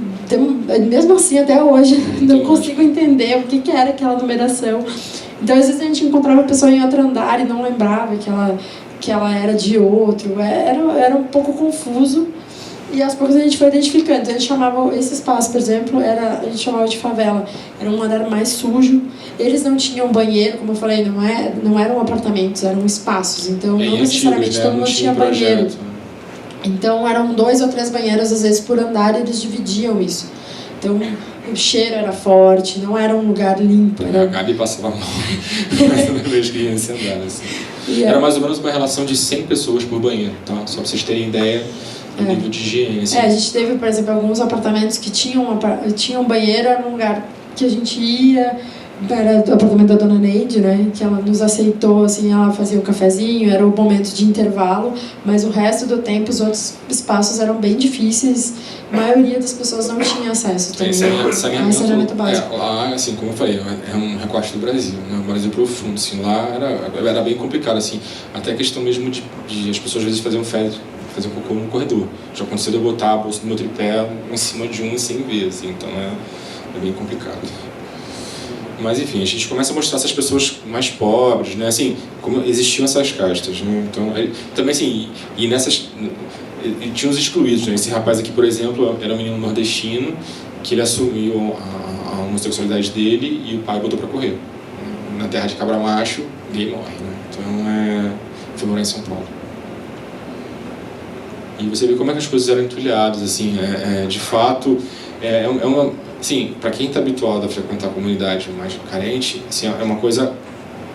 mesmo assim, até hoje, não consigo entender o que era aquela numeração. Então, às vezes a gente encontrava a pessoa em outro andar e não lembrava que ela era de outro. Era um pouco confuso. E aos poucos a gente foi identificando. Então, a gente chamava esse espaço, por exemplo, a gente chamava de favela. Era um andar mais sujo. Eles não tinham banheiro, como eu falei, não eram apartamentos, eram espaços. Então, não necessariamente todo mundo tinha banheiro. Então, eram 2 ou 3 banheiros, às vezes, por andar, e eles dividiam isso. Então, o cheiro era forte, não era um lugar limpo. A Gabi passava mal toda vez que ia nesse andar. Assim. Era mais ou menos uma relação de 100 pessoas por banheiro, tá? Só para vocês terem ideia. Nível de higiene, assim. A gente teve, por exemplo, alguns apartamentos que tinham banheiro, era um lugar que a gente ia, era o apartamento da dona Neide, né, que ela nos aceitou, assim, ela fazia um cafezinho, era o momento de intervalo, mas o resto do tempo os outros espaços eram bem difíceis, a maioria das pessoas não tinha acesso também a saneamento básico. Lá, assim, como eu falei, é um recorte do Brasil, né, um Brasil profundo, assim, lá era bem complicado, assim, até a questão mesmo de as pessoas às vezes faziam fazer cocô no corredor. Já aconteceu de eu botar a bolsa do meu tripé em cima de sem ver, assim, então é bem complicado. Mas enfim, a gente começa a mostrar essas pessoas mais pobres, né, assim, como existiam essas castas, né, então, também assim, e nessas, e tinha os excluídos, né, esse rapaz aqui, por exemplo, era um menino nordestino, que ele assumiu a homossexualidade dele e o pai botou pra correr. Na terra de cabra macho, gay morre, né, então foi morar em São Paulo. E você vê como é que as coisas eram entulhadas, assim, de fato, uma, assim, para quem está habituado a frequentar a comunidade mais carente, assim, é uma coisa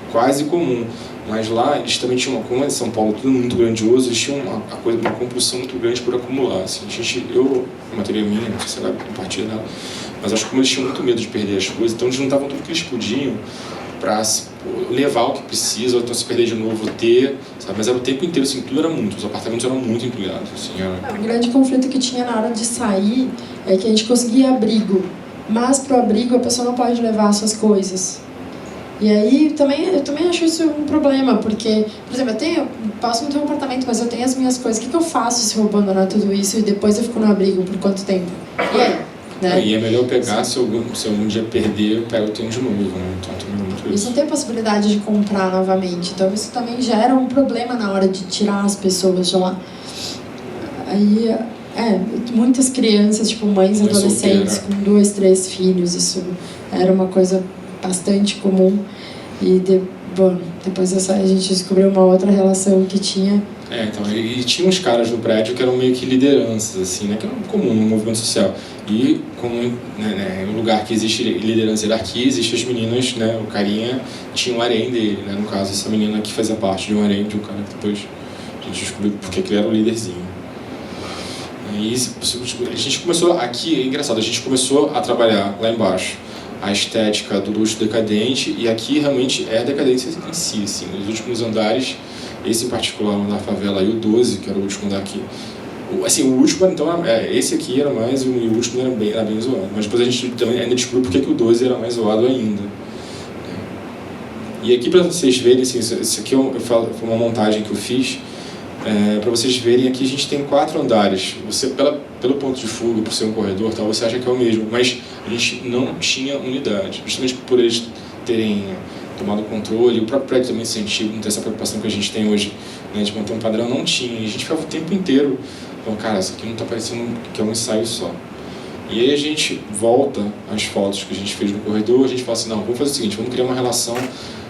quase comum, mas lá eles também tinham, como é São Paulo, tudo muito grandioso, eles tinham uma compulsão muito grande por acumular, assim, uma teoria minha, não sei se ela compartilha dela, mas acho que como eles tinham muito medo de perder as coisas, então eles juntavam tudo que eles podiam para levar o que precisa, ou então se perder de novo, ter, sabe? Mas era o tempo inteiro, assim, tudo era muito, os apartamentos eram muito entulhados, assim, O grande conflito que tinha na hora de sair é que a gente conseguia abrigo, mas pro abrigo a pessoa não pode levar suas coisas. E aí eu também acho isso um problema, porque, por exemplo, posso não ter um apartamento, mas eu tenho as minhas coisas, o que eu faço se eu abandonar tudo isso e depois eu fico no abrigo por quanto tempo? E aí? Né? E é melhor pegar, se algum dia perder, eu pego e tenho de novo, né? Então, eles não têm a possibilidade de comprar novamente, então isso também gera um problema na hora de tirar as pessoas de lá. Aí, muitas crianças, tipo mães adolescentes com 2, 3 filhos, isso era uma coisa bastante comum. E depois a gente descobriu uma outra relação que tinha. Então, e tinha uns caras no prédio que eram meio que lideranças, assim, né, que eram comum no movimento social. E como em um lugar que existe liderança e hierarquia, existem as meninas, né, o carinha tinha um harém dele, né, no caso essa menina que fazia parte de um harém de um cara que depois a gente descobriu porque ele era o líderzinho. E a gente começou aqui, é engraçado, a gente começou a trabalhar lá embaixo a estética do luxo decadente, e aqui realmente é a decadência em si, assim, nos últimos andares, esse em particular, o andar favela e o 12, que era o último andar aqui. Assim, o último, então, esse aqui era mais, e o último era bem zoado. Mas depois a gente também ainda descobriu porque que o 12 era mais zoado ainda. E aqui, para vocês verem, assim, isso aqui foi uma montagem que eu fiz, para vocês verem, aqui a gente tem 4 andares. Você, pelo ponto de fuga, por ser um corredor, tal, você acha que é o mesmo, mas a gente não tinha unidade, justamente por eles terem tomado o controle, o próprio prédio também se sentiu, não tem essa preocupação que a gente tem hoje, né, de manter um padrão, não tinha, e a gente ficava o tempo inteiro, então, cara, isso aqui não está parecendo que é um ensaio só. E aí a gente volta às fotos que a gente fez no corredor, a gente fala assim, não, vamos fazer o seguinte, vamos criar uma relação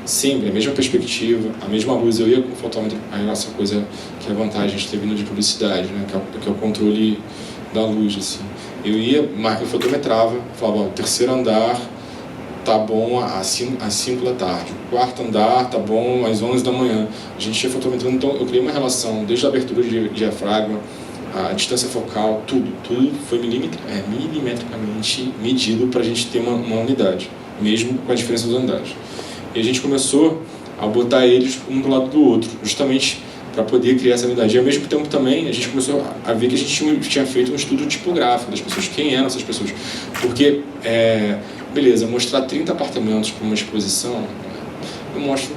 sempre, a mesma perspectiva, a mesma luz. Eu ia com o fotômetro, aí essa coisa que é a vantagem a gente teve no de publicidade, né, que é o controle da luz, assim. Eu fotometrava, falava, o terceiro andar tá bom às 5 da tarde. O quarto andar tá bom às 11 da manhã. A gente ia fotometrando, então eu criei uma relação desde a abertura de diafragma, a distância focal, tudo foi milimetricamente medido para a gente ter uma unidade, mesmo com a diferença dos andares. E a gente começou a botar eles um do lado do outro, justamente para poder criar essa unidade. E ao mesmo tempo também a gente começou a ver que a gente tinha feito um estudo tipográfico das pessoas, quem eram essas pessoas. Porque, beleza, mostrar 30 apartamentos para uma exposição, eu mostro,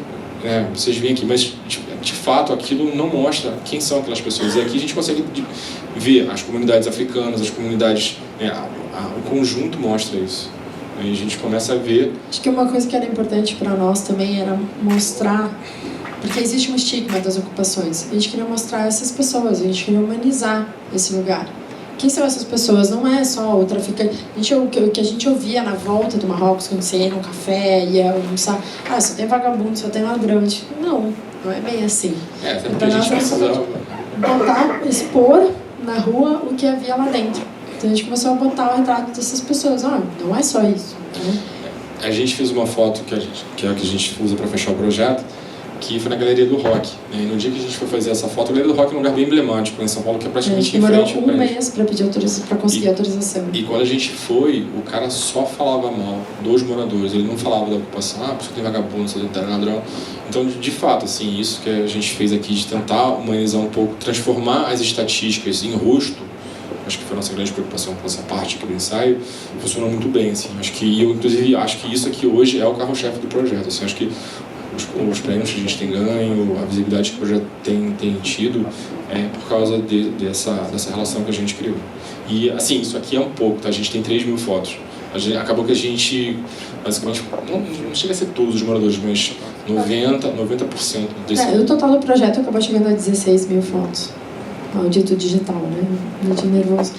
vocês veem aqui, mas de fato aquilo não mostra quem são aquelas pessoas. E aqui a gente consegue ver as comunidades africanas, as comunidades, o conjunto mostra isso. Aí a gente começa a ver... Acho que uma coisa que era importante para nós também era mostrar, porque existe um estigma das ocupações. A gente queria mostrar essas pessoas, a gente queria humanizar esse lugar. Quem são essas pessoas? Não é só o traficante. O que a gente ouvia na volta do Marrocos, quando você ia num café, ia almoçar, só tem vagabundo, só tem ladrão. Não é bem assim. Então a gente precisava botar, expor na rua o que havia lá dentro. Então a gente começou a botar o retrato dessas pessoas. Não é só isso. Né? A gente fez uma foto que é a que a gente usa para fechar o projeto, que foi na Galeria do Rock. E no dia que a gente foi fazer essa foto, a Galeria do Rock é um lugar bem emblemático em São Paulo, que é praticamente em frente. Demorou um mês para pedir autorização, para conseguir autorização. E quando a gente foi, o cara só falava mal dos moradores. Ele não falava da ocupação, porque tem vagabundo, só tem ladrão. Então, de fato, assim, isso que a gente fez aqui, de tentar humanizar um pouco, transformar as estatísticas em rosto, acho que foi a nossa grande preocupação com essa parte aqui do ensaio, funcionou muito bem, assim. Inclusive, acho que isso aqui hoje é o carro-chefe do projeto, assim. Acho que os prêmios que a gente tem ganho, a visibilidade que o projeto tem tido, é por causa dessa relação que a gente criou. E, assim, isso aqui é um pouco, tá? A gente tem 3.000 fotos. Acabou que a gente, basicamente, não chega a ser todos os moradores, mas 90% desse... O total do projeto acabou chegando a 16.000 fotos. Maldito digital, né? Muito nervoso.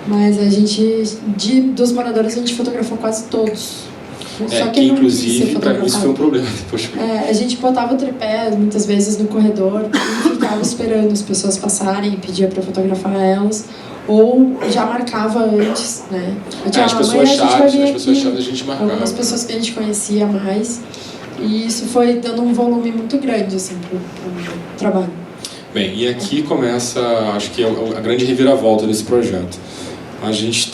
Mas a gente, dos moradores, a gente fotografou quase todos. Só que inclusive, para mim isso foi um problema depois. A gente botava o tripé, muitas vezes, no corredor e ficava esperando as pessoas passarem e pedia para fotografar elas. Ou já marcava antes, né? As pessoas chaves a gente marcava. Algumas pessoas que a gente conhecia mais. E isso foi dando um volume muito grande, assim, pro trabalho. Bem, e aqui começa, acho que a grande reviravolta desse projeto. A gente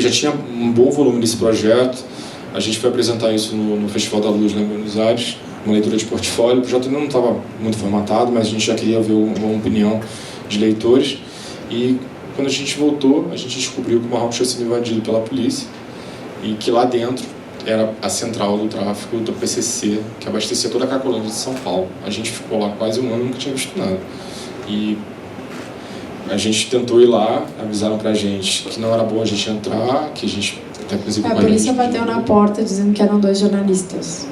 já tinha um bom volume desse projeto, a gente foi apresentar isso no Festival da Luz, em Buenos Aires, uma leitura de portfólio. O projeto ainda não estava muito formatado, mas a gente já queria ver uma opinião de leitores. E quando a gente voltou, a gente descobriu que o Marrocos tinha sido invadido pela polícia e que lá dentro era a central do tráfico do PCC, que abastecia toda a Cracolândia de São Paulo. A gente ficou lá quase um ano e nunca tinha visto nada. E a gente tentou ir lá, avisaram pra gente que não era bom a gente entrar, que a gente... A polícia bateu na porta dizendo que eram 2 jornalistas.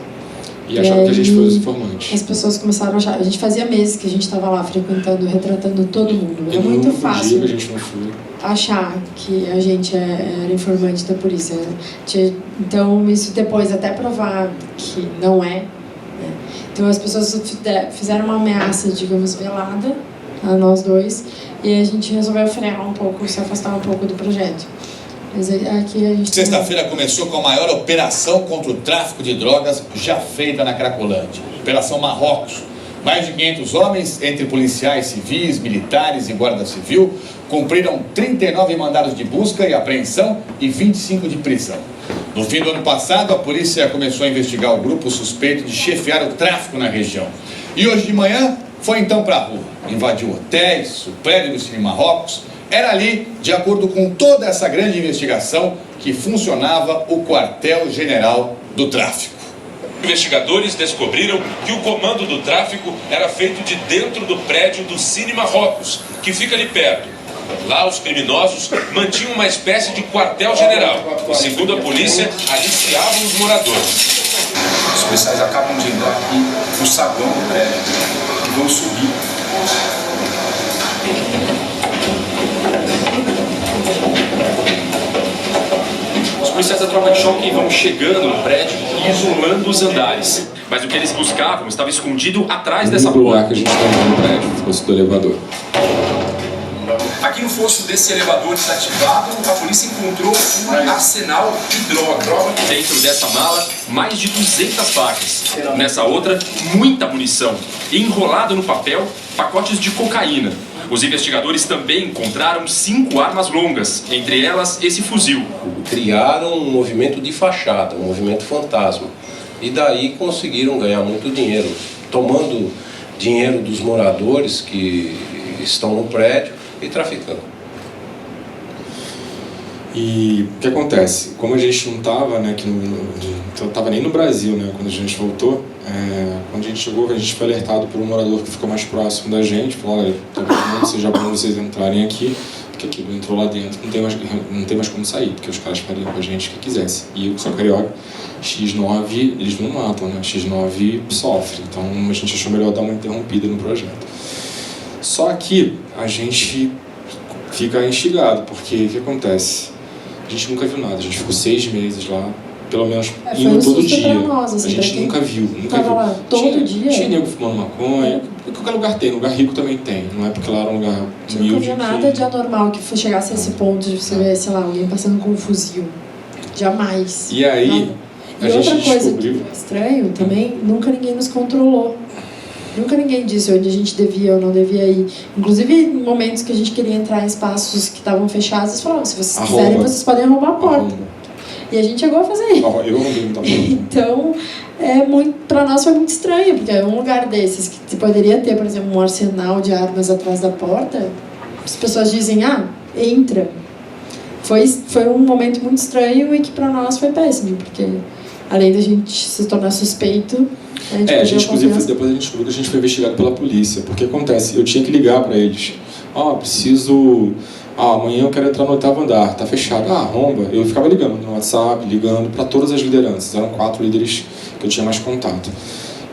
E acharam que a gente foi os informantes. As pessoas começaram a achar... A gente fazia meses que a gente estava lá frequentando, retratando todo mundo. É muito fácil dia que a gente não foi. Achar que a gente era informante da polícia. Então, isso depois, até provar que não é. Né? Então, as pessoas fizeram uma ameaça, digamos, velada a nós 2. E a gente resolveu frear um pouco, se afastar um pouco do projeto. Mas aqui a gente... Sexta-feira começou com a maior operação contra o tráfico de drogas já feita na Cracolândia. Operação Marrocos. Mais de 500 homens, entre policiais civis, militares e guarda civil, cumpriram 39 mandados de busca e apreensão e 25 de prisão. No fim do ano passado, a polícia começou a investigar o grupo suspeito de chefiar o tráfico na região. E hoje de manhã, foi então para a rua. Invadiu hotéis, o prédio do Cine Marrocos. Era ali, de acordo com toda essa grande investigação, que funcionava o quartel-general do tráfico. Investigadores descobriram que o comando do tráfico era feito de dentro do prédio do Cine Marrocos, que fica ali perto. Lá, os criminosos mantinham uma espécie de quartel-general e, segundo a polícia, aliciavam os moradores. Os policiais acabam de entrar aqui no saguão do prédio e vão subir. Os policiais da tropa de choque vão chegando no prédio e isolando os andares. Mas o que eles buscavam estava escondido atrás dessa porta. O lugar porta. que a gente estava no prédio, fosse do elevador. Aqui Aqui no fosso desse elevador desativado, a polícia encontrou um arsenal de droga. Dentro dessa mala, mais de 200 facas. Nessa outra, muita munição. E enrolado no papel, pacotes de cocaína. Os investigadores também encontraram 5 armas longas, entre elas esse fuzil. Criaram um movimento de fachada, um movimento fantasma. E daí conseguiram ganhar muito dinheiro, tomando dinheiro dos moradores que estão no prédio e traficando. E o que acontece? Como a gente não estava, né, não estava nem no Brasil, né, quando a gente voltou, quando a gente chegou, a gente foi alertado por um morador que ficou mais próximo da gente, falou: olha, talvez seja bom vocês entrarem aqui, porque aquilo entrou lá dentro, não tem mais como sair, porque os caras fariam com a gente o que quisesse. E eu sou carioca, X9 eles não matam, né? X9 sofre, então a gente achou melhor dar uma interrompida no projeto. Só que a gente fica instigado, porque o que acontece? A gente nunca viu nada, a gente ficou 6 meses lá, pelo menos indo todo dia. Nós, assim, a gente nunca viu. Lá todo dia. Tinha nego fumando maconha, em qualquer lugar tem, lugar rico também tem, não é porque lá era um lugar humilde. Nunca viu nada de anormal que chegasse a esse ponto de você ver, sei lá, alguém passando com um fuzil. Jamais. E aí, e outra coisa que foi estranho também, nunca ninguém nos controlou. Nunca ninguém disse onde a gente devia ou não devia ir. Inclusive, em momentos que a gente queria entrar em espaços que estavam fechados, eles falavam: se vocês quiserem, vocês podem arrombar a porta. E a gente chegou a fazer isso. Eu arrombei muita porta. Então, para nós foi muito estranho, porque um lugar desses que poderia ter, por exemplo, um arsenal de armas atrás da porta, as pessoas dizem: entra. Foi um momento muito estranho e que para nós foi péssimo, porque além da gente se tornar suspeito, a gente inclusive, depois a gente descobriu que a gente foi investigado pela polícia. Porque acontece, eu tinha que ligar para eles. Preciso... amanhã eu quero entrar no 8º andar, tá fechado. Arromba. Eu ficava ligando no WhatsApp, ligando para todas as lideranças. Eram 4 líderes que eu tinha mais contato.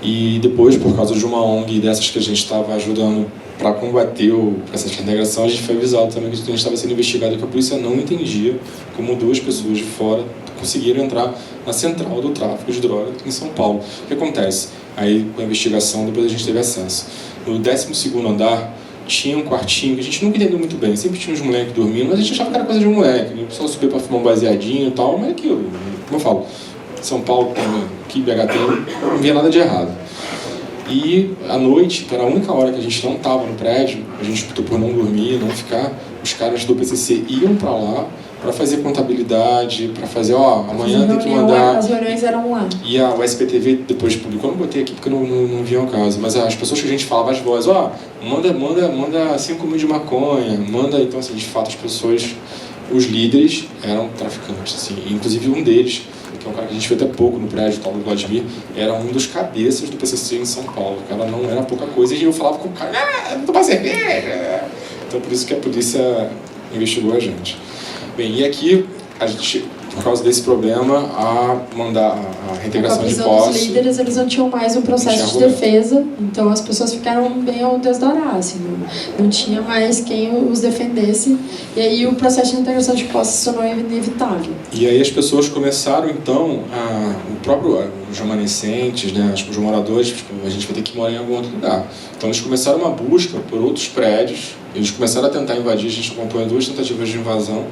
E depois, por causa de uma ONG dessas que a gente estava ajudando para combater o processo de integração, a gente foi avisado também que a gente estava sendo investigado e que a polícia não entendia como 2 pessoas de fora conseguiram entrar na central do tráfico de droga em São Paulo. O que acontece? Aí, com a investigação, depois a gente teve acesso. No 12º andar, tinha um quartinho que a gente nunca entendeu muito bem. Sempre tinha uns moleques dormindo, mas a gente achava que era coisa de um moleque. O pessoal subia para fumar um baseadinho e tal, mas aquilo, como eu falo, São Paulo tem, aqui BH tem, não via nada de errado. E à noite, que era a única hora que a gente não estava no prédio, a gente optou por não dormir, não ficar, os caras do PCC iam para lá para fazer contabilidade, para fazer, amanhã tem que mandar... As reuniões eram lá. E o SPTV depois publicou, eu não botei aqui porque não vi ao caso, mas as pessoas que a gente falava as vozes, manda 5 mil de maconha, manda, então assim, de fato as pessoas, os líderes eram traficantes, assim, inclusive um deles, que é um cara que a gente viu até pouco no prédio, tal, do Vladimir, era um dos cabeças do PCC em São Paulo, o cara não era pouca coisa, e eu falava com o cara, não tomar cerveja, então por isso que a polícia investigou a gente. Bem, e aqui, a gente, por causa desse problema, a reintegração de posse... Os líderes, eles não tinham mais um processo de defesa, então as pessoas ficaram bem ao Deus dará, assim, não tinha mais quem os defendesse, e aí o processo de reintegração de posse se tornou inevitável. E aí as pessoas começaram, então, os remanescentes, né, os moradores, a gente vai ter que morar em algum outro lugar. Então eles começaram uma busca por outros prédios, eles começaram a tentar invadir, a gente acompanhou 2 tentativas de invasão,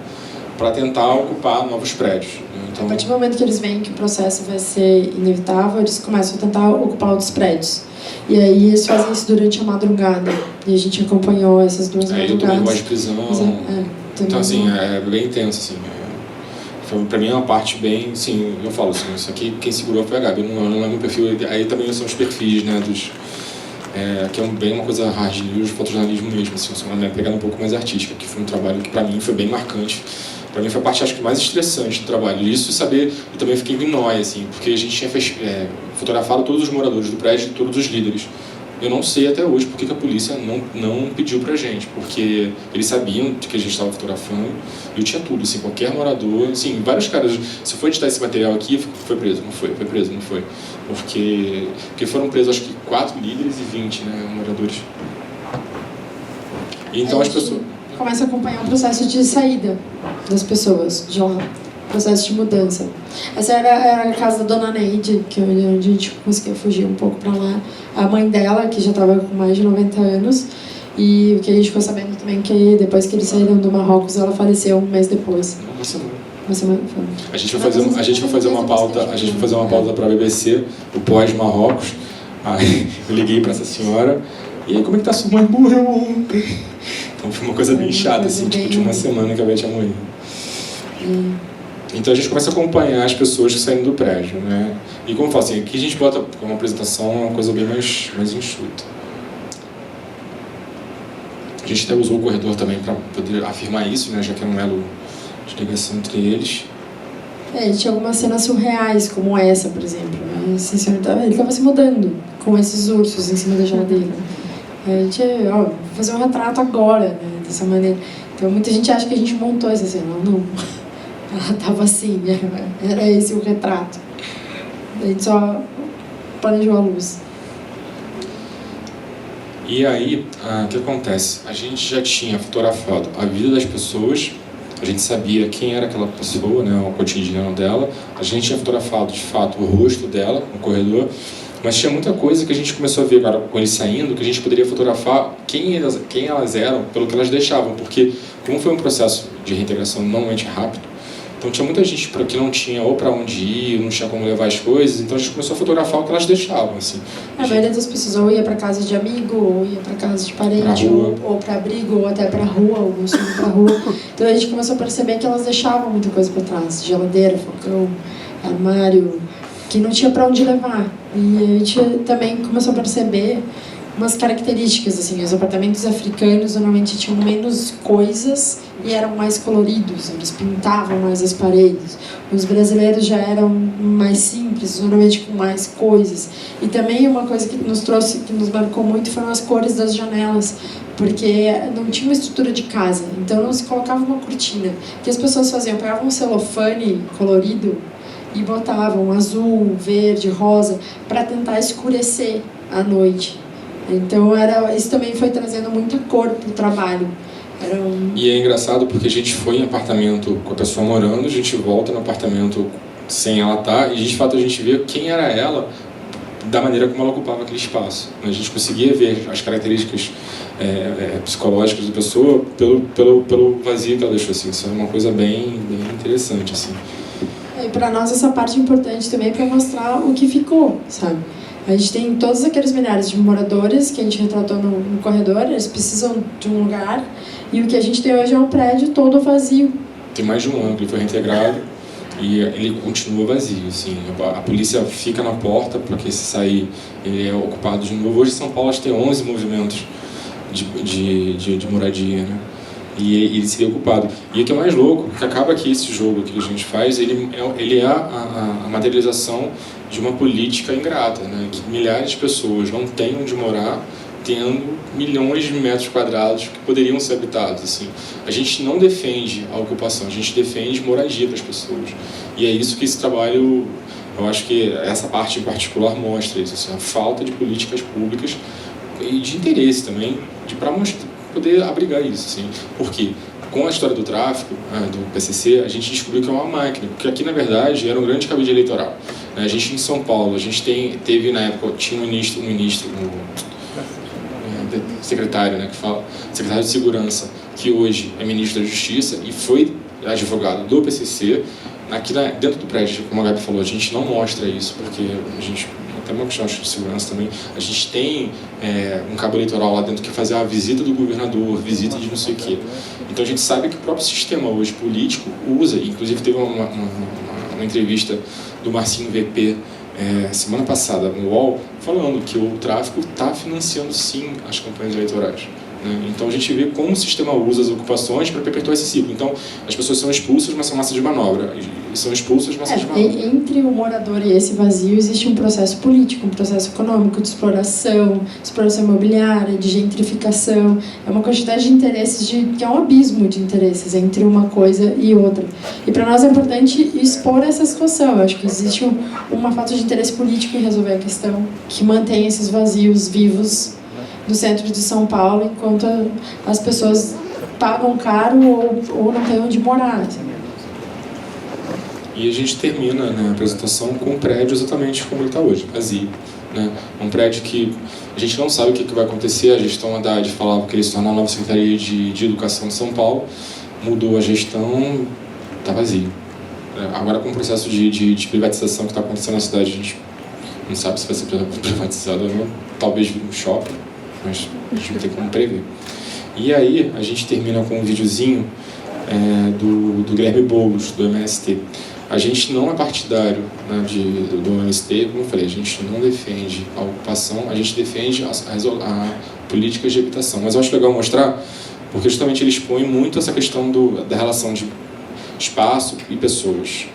para tentar ocupar novos prédios. Então, a partir do momento que eles veem que o processo vai ser inevitável, eles começam a tentar ocupar outros prédios. E aí eles fazem isso durante a madrugada. E a gente acompanhou essas 2 madrugadas. Eu tomei voz de prisão. Então, assim, é bem intenso, assim. Para mim é uma parte bem, sim, eu falo assim, isso aqui quem segurou foi a Gabi, não é meu perfil. Aí também são os perfis, né, que é bem uma coisa hard news, fotojornalismo mesmo, assim, uma pegada um pouco mais artística, que foi um trabalho que para mim foi bem marcante. Para mim foi a parte, acho que, mais estressante do trabalho. Isso e saber, eu também fiquei em nóia, assim, porque a gente tinha fotografado todos os moradores do prédio e todos os líderes. Eu não sei até hoje porque que a polícia não pediu pra gente, porque eles sabiam que a gente estava fotografando. Eu tinha tudo, assim, qualquer morador, assim, vários caras, se for editar esse material aqui, foi preso, não foi, foi preso, não foi. Porque foram presos, acho que 4 líderes e 20, né, moradores. Então as pessoas... começa a acompanhar o processo de saída das pessoas de lá, processo de mudança. Essa era a casa da Dona Neide, onde a gente conseguia fugir um pouco para lá. A mãe dela, que já estava com mais de 90 anos, e o que a gente ficou sabendo também que depois que eles saíram do Marrocos, ela faleceu um mês depois. Uma semana. Uma semana foi. A gente vai fazer uma pauta para a BBC, o pós-Marrocos. Aí eu liguei para essa senhora, e aí, como é que tá sua mãe? Morreu ontem. Então foi uma coisa bem chata, assim, tipo, tinha uma semana que a Beth tinha morrido. Então a gente começa a acompanhar as pessoas que saem do prédio, né? E como eu falo assim, aqui a gente bota uma apresentação, uma coisa bem mais enxuta. A gente até usou o corredor também para poder afirmar isso, né? Já que é um elo de ligação entre eles. E tinha algumas cenas surreais, como essa, por exemplo. Né? Esse senhor ele estava se mudando com esses ursos em cima da geladeira. A gente, vou fazer um retrato agora, né? Dessa maneira. Então muita gente acha que a gente montou essa cena. Não. Ela estava assim, né? Era esse o retrato. A gente só planejou a luz. E aí, o que acontece? A gente já tinha fotografado a vida das pessoas, a gente sabia quem era aquela pessoa, né, o cotidiano dela, a gente tinha fotografado, de fato, o rosto dela no corredor, mas tinha muita coisa que a gente começou a ver agora com eles saindo, que a gente poderia fotografar quem elas eram, pelo que elas deixavam, porque como foi um processo de reintegração normalmente rápido, então tinha muita gente que não tinha ou para onde ir, não tinha como levar as coisas, então a gente começou a fotografar o que elas deixavam, assim. A maioria das pessoas ou ia para casa de amigo, ou ia para casa de parente, ou para abrigo, ou até para rua, alguns iam para rua. Então a gente começou a perceber que elas deixavam muita coisa para trás, geladeira, fogão, armário, que não tinha para onde levar. E a gente também começou a perceber umas características, assim, os apartamentos africanos normalmente tinham menos coisas e eram mais coloridos, eles pintavam mais as paredes. Os brasileiros já eram mais simples, normalmente com mais coisas. E também uma coisa que nos marcou muito foram as cores das janelas, porque não tinha uma estrutura de casa, então não se colocava uma cortina. O que as pessoas faziam? Pegavam um celofane colorido e botavam azul, verde, rosa, para tentar escurecer à noite. Então isso também foi trazendo muita cor para o trabalho. E é engraçado porque a gente foi em apartamento com a pessoa morando, a gente volta no apartamento sem ela estar, e de fato a gente vê quem era ela da maneira como ela ocupava aquele espaço. A gente conseguia ver as características psicológicas da pessoa pelo vazio que ela deixou. Assim. Isso é uma coisa bem interessante. Assim. E para nós essa parte é importante também para mostrar o que ficou, sabe? A gente tem todos aqueles milhares de moradores que a gente retratou no corredor, eles precisam de um lugar, e o que a gente tem hoje é um prédio todo vazio. Tem mais de um ano que ele foi reintegrado e ele continua vazio. Assim. A polícia fica na porta porque se sair ele é ocupado de novo. Hoje em São Paulo a gente tem 11 movimentos de moradia, né? E ele seria ocupado. E o que é mais louco, que acaba que esse jogo que a gente faz, ele é a materialização de uma política ingrata, né? Que milhares de pessoas não têm onde morar, tendo milhões de metros quadrados que poderiam ser habitados. Assim. A gente não defende a ocupação, a gente defende moradia para as pessoas. E é isso que esse trabalho, eu acho que essa parte em particular mostra isso, assim, a falta de políticas públicas e de interesse também para poder abrigar isso. Assim. Por quê? Com a história do tráfico, do PCC, a gente descobriu que é uma máquina, porque aqui, na verdade, era um grande cabide eleitoral. A gente, em São Paulo, a gente teve, na época, tinha um ministro secretário, né, que fala, secretário de Segurança, que hoje é ministro da Justiça e foi advogado do PCC. Aqui dentro do prédio, como a Gabi falou, a gente não mostra isso, porque a gente, até uma questão de segurança também, a gente tem um cabo eleitoral lá dentro que fazia a visita do governador, visita de não sei o quê. Então a gente sabe que o próprio sistema hoje político usa, inclusive teve uma entrevista do Marcinho VP semana passada no UOL, falando que o tráfico está financiando sim as campanhas eleitorais. Então a gente vê como o sistema usa as ocupações para perpetuar esse ciclo. Então as pessoas são expulsas, mas são massa de manobra. E são expulsas, massa de manobra. Entre o morador e esse vazio existe um processo político, um processo econômico, de exploração imobiliária, de gentrificação. É uma quantidade de interesses, que é um abismo de interesses entre uma coisa e outra. E para nós é importante expor essa situação. Eu acho que existe uma falta de interesse político em resolver a questão que mantém esses vazios vivos no centro de São Paulo, enquanto as pessoas pagam caro ou não têm onde morar. E a gente termina, né, a apresentação com o prédio exatamente como ele está hoje, vazio. né? Um prédio que a gente não sabe o que vai acontecer. A gestão Haddad falava que ele se torna a nova Secretaria de Educação de São Paulo, mudou a gestão, está vazio. Agora, com o processo de privatização que está acontecendo na cidade, a gente não sabe se vai ser privatizado ou não, talvez um shopping, mas a gente não tem como prever. E aí, a gente termina com um videozinho do Guilherme Boulos, do MST. A gente não é partidário, né, do MST, como eu falei, a gente não defende a ocupação, a gente defende a políticas de habitação. Mas eu acho legal mostrar, porque justamente ele expõe muito essa questão da relação de espaço e pessoas.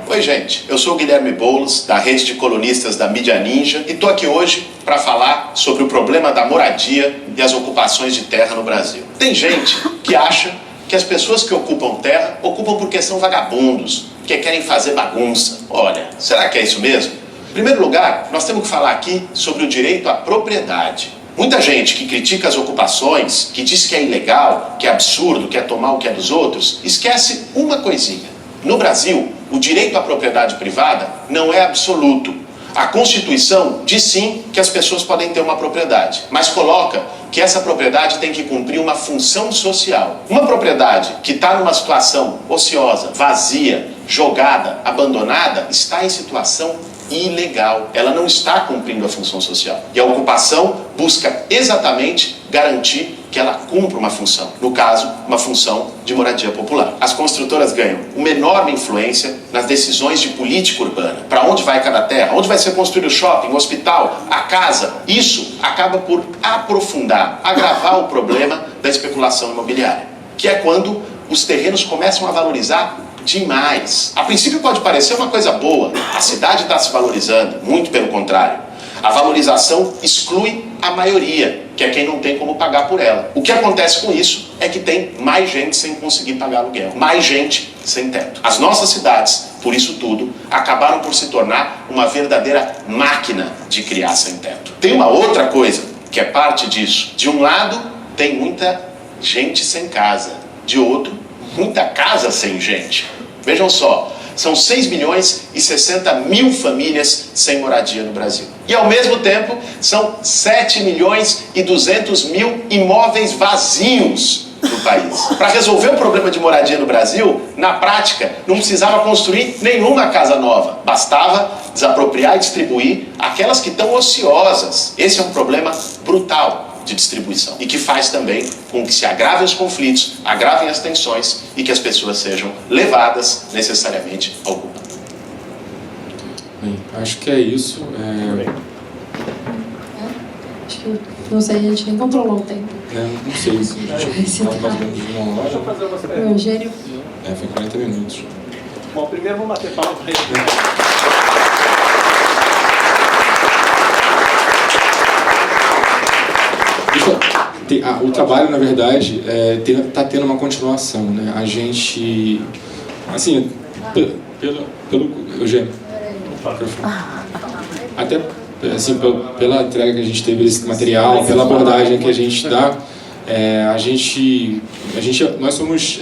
Oi, gente, eu sou o Guilherme Boulos, da rede de colunistas da Mídia Ninja, e estou aqui hoje para falar sobre o problema da moradia e as ocupações de terra no Brasil. Tem gente que acha que as pessoas que ocupam terra ocupam porque são vagabundos, que querem fazer bagunça. Olha, será que é isso mesmo? Em primeiro lugar, nós temos que falar aqui sobre o direito à propriedade. Muita gente que critica as ocupações, que diz que é ilegal, que é absurdo, que é tomar o que é dos outros, esquece uma coisinha. No Brasil, o direito à propriedade privada não é absoluto. A Constituição diz sim que as pessoas podem ter uma propriedade, mas coloca que essa propriedade tem que cumprir uma função social. Uma propriedade que está numa situação ociosa, vazia, jogada, abandonada, está em situação ilegal. Ela não está cumprindo a função social. E a ocupação busca exatamente garantir que ela cumpra uma função. No caso, uma função de moradia popular. As construtoras ganham uma enorme influência nas decisões de política urbana. Para onde vai cada terra? Onde vai ser construído o shopping, o hospital, a casa? Isso acaba por aprofundar, agravar o problema da especulação imobiliária, que é quando os terrenos começam a valorizar demais. A princípio pode parecer uma coisa boa, a cidade está se valorizando, muito pelo contrário. A valorização exclui a maioria, que é quem não tem como pagar por ela. O que acontece com isso é que tem mais gente sem conseguir pagar aluguel, mais gente sem teto. As nossas cidades, por isso tudo, acabaram por se tornar uma verdadeira máquina de criar sem teto. Tem uma outra coisa que é parte disso. De um lado, tem muita gente sem casa. De outro, muita casa sem gente. Vejam só, são 6 milhões e 60 mil famílias sem moradia no Brasil. E ao mesmo tempo, são 7 milhões e 200 mil imóveis vazios no país. Para resolver o problema de moradia no Brasil, na prática, não precisava construir nenhuma casa nova. Bastava desapropriar e distribuir aquelas que estão ociosas. Esse é um problema brutal de distribuição e que faz também com que se agravem os conflitos, agravem as tensões e que as pessoas sejam levadas necessariamente ao ocupar. Bem, acho que é isso. Acho que, não sei, a gente nem controlou o tempo. Não sei se a gente estava mais ou menos de uma Deixa eu hora. fazer você. O Eugênio. Foi 40 minutos. Bom, primeiro vamos bater palma para ele. O trabalho, na verdade, está tendo uma continuação, né? A gente, assim, pelo Eugênio, até assim, pela entrega que a gente teve desse material, pela abordagem que a gente dá, nós somos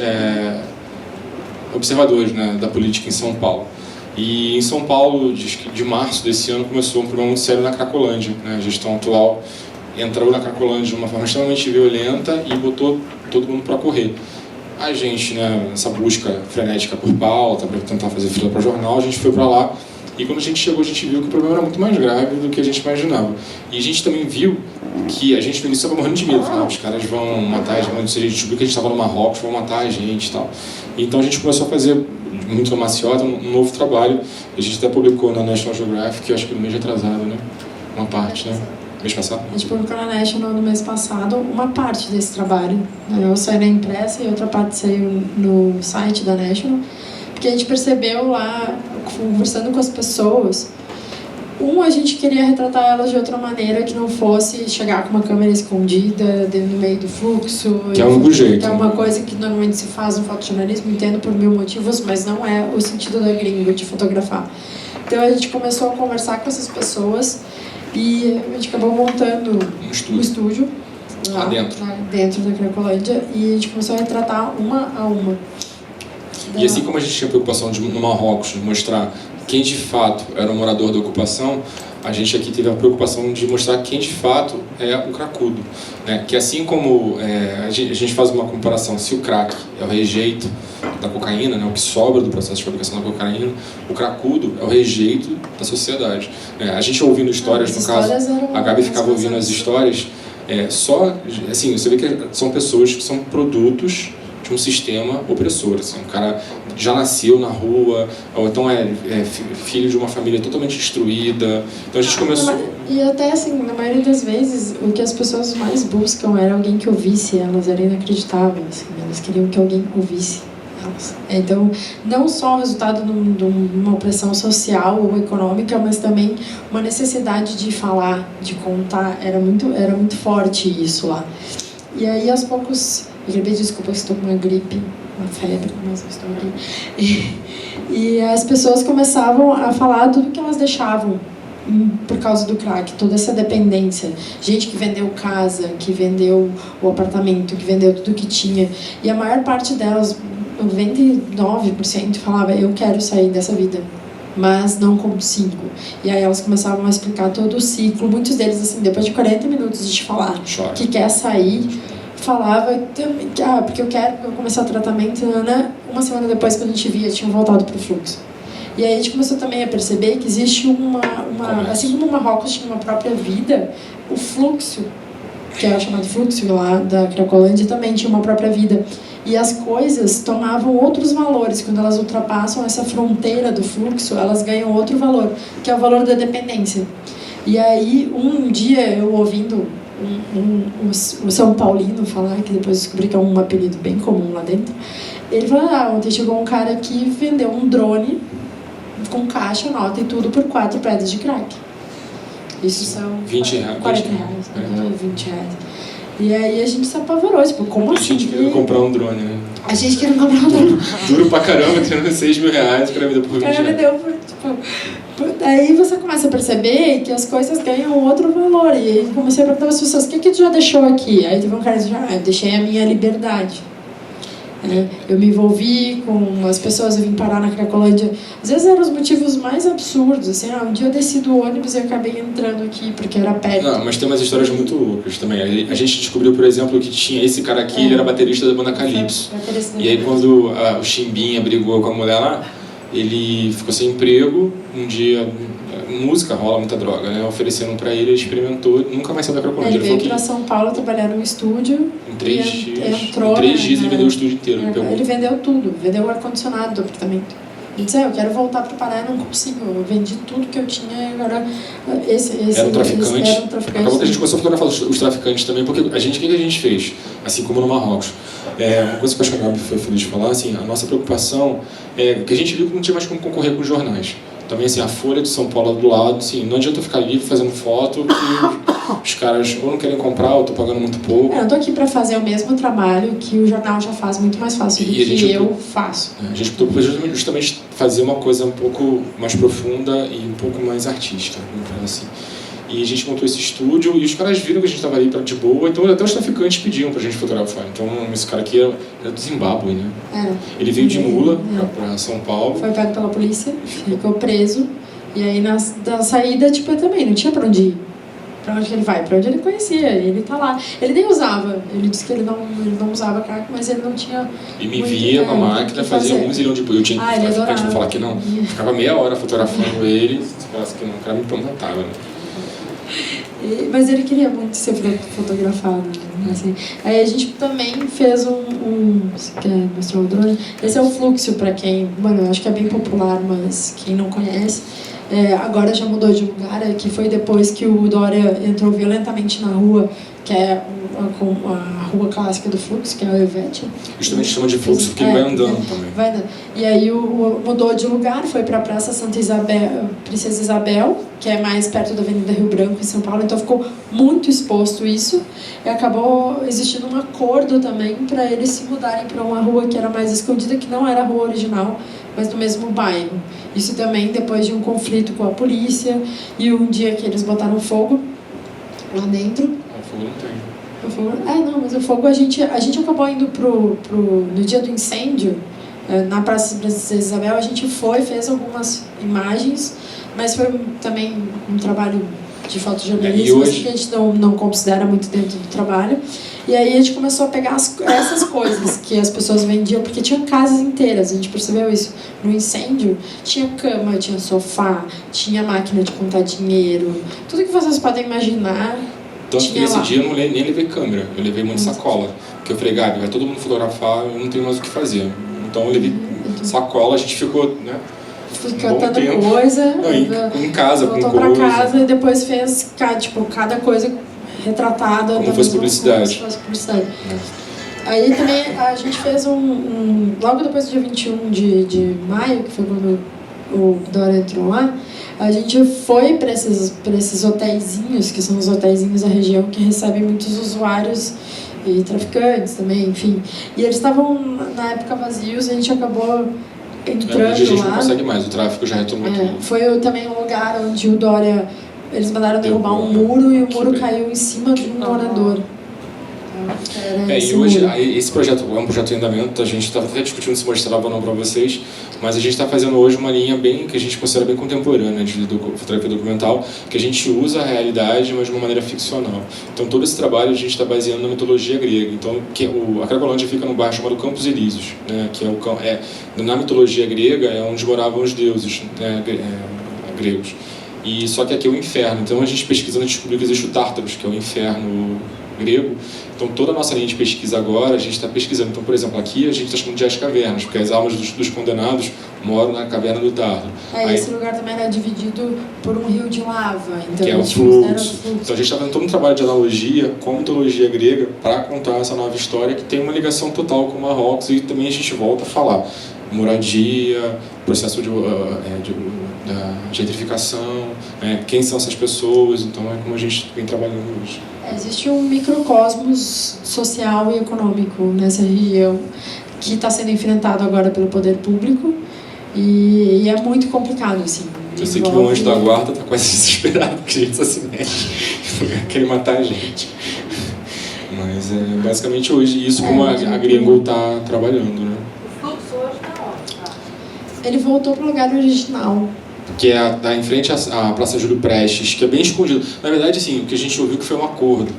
observadores, né, da política em São Paulo. E em São Paulo, de março desse ano, começou um problema muito sério na Cracolândia, né? A gestão atual entrou na Cracolândia de uma forma extremamente violenta e botou todo mundo para correr. A gente, né, nessa busca frenética por pauta, para tentar fazer fila para jornal, a gente foi para lá e quando a gente chegou a gente viu que o problema era muito mais grave do que a gente imaginava. E a gente também viu que a gente no início estava morrendo de medo, os caras vão matar a gente, a gente descobriu que a gente estava no Marrocos, vão matar a gente e tal. Então a gente começou a fazer, muito na Maciota, um novo trabalho. A gente até publicou na National Geographic, eu acho que no mês atrasado, né? Uma parte, né? Mês passado? A gente publicou na National no mês passado uma parte desse trabalho. Eu saí na impressa e outra parte saiu no site da National, porque a gente percebeu lá, conversando com as pessoas, a gente queria retratar elas de outra maneira, que não fosse chegar com uma câmera escondida no meio do fluxo. Que é um jeito. Que é uma coisa que normalmente se faz no fotojornalismo, entendo por mil motivos, mas não é o sentido da gringo de fotografar. Então a gente começou a conversar com essas pessoas e a gente acabou montando um estúdio lá dentro da Cracolândia, e a gente começou a retratar uma a uma. E assim como a gente tinha preocupação no Marrocos de mostrar quem de fato era o morador da ocupação, a gente aqui teve a preocupação de mostrar quem de fato é o cracudo, né? Que assim como a gente faz uma comparação, se o crack é o rejeito da cocaína, né, o que sobra do processo de fabricação da cocaína, o cracudo é o rejeito da sociedade. A gente ouvindo histórias, no caso, a Gabi ficava ouvindo as histórias, só, assim, você vê que são pessoas que são produtos de um sistema opressor, assim, um cara já nasceu na rua, ou então é filho de uma família totalmente destruída. Então a gente começou... E até assim, na maioria das vezes, o que as pessoas mais buscam era alguém que ouvisse elas, era inacreditável, assim, elas queriam que alguém ouvisse elas. Então, não só o resultado de uma opressão social ou econômica, mas também uma necessidade de falar, de contar, era muito forte isso lá. E aí, aos poucos... Eu queria pedir desculpa, estou com uma gripe, uma febre, mas eu estou aqui. E as pessoas começavam a falar tudo que elas deixavam por causa do crack, toda essa dependência. Gente que vendeu casa, que vendeu o apartamento, que vendeu tudo que tinha. E a maior parte delas, 99%, falava, eu quero sair dessa vida, mas não consigo. E aí elas começavam a explicar todo o ciclo. Muitos deles, assim, depois de 40 minutos de te falar que quer sair, falava também que, porque eu quero começar o tratamento, né? Uma semana depois que a gente via, tinham voltado para o fluxo. E aí a gente começou também a perceber que existe assim como o Marrocos tinha uma própria vida, o fluxo, que era chamado fluxo lá da Cracolândia, também tinha uma própria vida. E as coisas tomavam outros valores. Quando elas ultrapassam essa fronteira do fluxo, elas ganham outro valor, que é o valor da dependência. E aí, um dia, eu ouvindo o São Paulino falar, que depois descobri que é um apelido bem comum lá dentro, ele falou, ontem chegou um cara que vendeu um drone com caixa, nota e tudo por 4 pedras de crack. Isso são 20 reais, 40 reais, 20 reais. E aí a gente se apavorou, tipo, como assim? A gente queria comprar um drone, né? A gente queria comprar um drone. Duro pra caramba, tendo 6 mil reais, o cara me deu por 20 reais. O cara me deu por, tipo... Daí você começa a perceber que as coisas ganham outro valor. E aí comecei a perguntar às pessoas, o que tu já deixou aqui? Aí teve um cara que disse, eu deixei a minha liberdade. Eu me envolvi com as pessoas, eu vim parar na Cracolândia. Às vezes eram os motivos mais absurdos, assim, um dia eu desci do ônibus e acabei entrando aqui porque era perto. Não, mas tem umas histórias muito loucas também. A gente descobriu, por exemplo, que tinha esse cara aqui, ele era baterista da banda Calypso. E aí quando o Chimbinha brigou com a mulher lá, ele ficou sem emprego. Um dia, música rola muita droga, né? Ofereceram pra ele, ele experimentou, nunca mais saiu da Cracolândia. Ele veio pra São Paulo trabalhar no estúdio. Em 3 dias. Entrou, em 3 dias ele vendeu o estúdio inteiro. Ele vendeu tudo, vendeu o ar-condicionado do apartamento. Ele disse, eu quero voltar para o Pará, eu não consigo. Eu vendi tudo que eu tinha e agora esse era um traficante. Era um traficante. Acabou que a gente começou a fotografar os traficantes também, porque o que a gente fez? Assim como no Marrocos. Uma coisa que eu acho que a Gabi foi feliz de falar, assim, a nossa preocupação é que a gente viu que não tinha mais como concorrer com os jornais. Também, assim, a Folha de São Paulo do lado, assim, não adianta eu ficar ali fazendo foto que os caras ou não querem comprar ou tô pagando muito pouco. Eu tô aqui para fazer o mesmo trabalho que o jornal já faz muito mais fácil do que eu faço. A gente optou por justamente fazer uma coisa um pouco mais profunda e um pouco mais artística, assim. E a gente montou esse estúdio e os caras viram que a gente estava ali de boa, então até os traficantes pediam pra gente fotografar. Então esse cara aqui era do Zimbábue, né? Ele veio de mula pra São Paulo. Foi pego pela polícia, ficou preso. E aí na saída, tipo, eu também não tinha pra onde ir. Pra onde que ele vai? Pra onde ele conhecia, ele tá lá. Ele nem usava, ele disse que ele não usava crack, mas ele não tinha... E me via com a máquina, fazia 1 zilhão de... Eu tinha traficante pra falar que não. Ficava meia hora fotografando ele, se falasse que não, o cara me matava, né? Mas ele queria muito ser fotografado, assim. Aí a gente também fez você quer mostrar o drone? Esse é o fluxo, para quem, eu acho que é bem popular, mas quem não conhece, agora já mudou de lugar, que foi depois que o Dória entrou violentamente na rua, que é a rua clássica do fluxo, que é a Elvete. Justamente chama de fluxo porque ele vai andando também. Vai andando. E aí mudou de lugar, foi para a Praça Santa Isabel, Princesa Isabel, que é mais perto da Avenida Rio Branco, em São Paulo. Então ficou muito exposto isso. E acabou existindo um acordo também para eles se mudarem para uma rua que era mais escondida, que não era a rua original, mas no mesmo bairro. Isso também depois de um conflito com a polícia e um dia que eles botaram fogo lá dentro. O fogo não tem. Não, mas o fogo a gente acabou indo no dia do incêndio, na Praça Princesa Isabel, a gente fez algumas imagens, mas foi também um trabalho de fotojornalismo, hoje... que a gente não considera muito dentro do trabalho. E aí a gente começou a pegar essas coisas que as pessoas vendiam, porque tinha casas inteiras, a gente percebeu isso. No incêndio, tinha cama, tinha sofá, tinha máquina de contar dinheiro, tudo que vocês podem imaginar. Tanto que nesse dia eu nem levei câmera, eu levei muito sacola. Porque eu falei, Gabi, vai todo mundo fotografar, eu não tenho mais o que fazer. Então eu levei sacola, a gente ficou, né? Ficou tanta coisa. Em casa, com coisa. Voltou pra casa e depois fez, tipo, cada coisa retratada. Como fosse publicidade. Como se fosse publicidade. Aí também a gente fez logo depois do dia 21 de maio, que foi quando o Dória entrou lá, a gente foi para esses hotéisinhos, que são os hotéisinhos da região, que recebem muitos usuários e traficantes também, enfim. E eles estavam, na época, vazios, e a gente acabou entrando lá. Hoje a gente não consegue mais, o tráfego já retomou tudo. Foi também um lugar onde o Dória... Eles mandaram derrubar um muro e o muro caiu em cima de um morador. E hoje esse projeto é um projeto em andamento, a gente estava até discutindo se mostrava ou não para vocês, mas a gente está fazendo hoje uma linha que a gente considera bem contemporânea de fotografia documental, que a gente usa a realidade, mas de uma maneira ficcional. Então todo esse trabalho a gente está baseando na mitologia grega. Então a Cracolândia fica num bairro chamado Campos Elíseos, né, que na mitologia grega é onde moravam os deuses, né, gregos. E só que aqui é o inferno. Então a gente pesquisando descobriu que existe o Tártaros, que é o inferno grego. Então toda a nossa linha de pesquisa agora a gente está pesquisando. Então, por exemplo, aqui a gente está chamando de as cavernas, porque as almas dos condenados moram na caverna do Tártaro. Esse lugar também era dividido por um rio de lava, então que é o fluxo. Então a gente está fazendo todo um trabalho de analogia com a mitologia grega para contar essa nova história que tem uma ligação total com o Marrocos, e também a gente volta a falar moradia, processo da gentrificação, quem são essas pessoas. Então é como a gente vem trabalhando hoje. Existe um microcosmos social e econômico nessa região que está sendo enfrentado agora pelo poder público e é muito complicado, assim. Eu sei que o anjo da guarda está quase desesperado que a gente só se mexe, quer matar a gente. Mas é basicamente hoje isso como a Gringo está trabalhando, né? O fluxo hoje está ótimo. Ele voltou para o lugar original. Que é em frente à Praça Júlio Prestes, que é bem escondido. Na verdade, assim, o que a gente ouviu que foi um acordo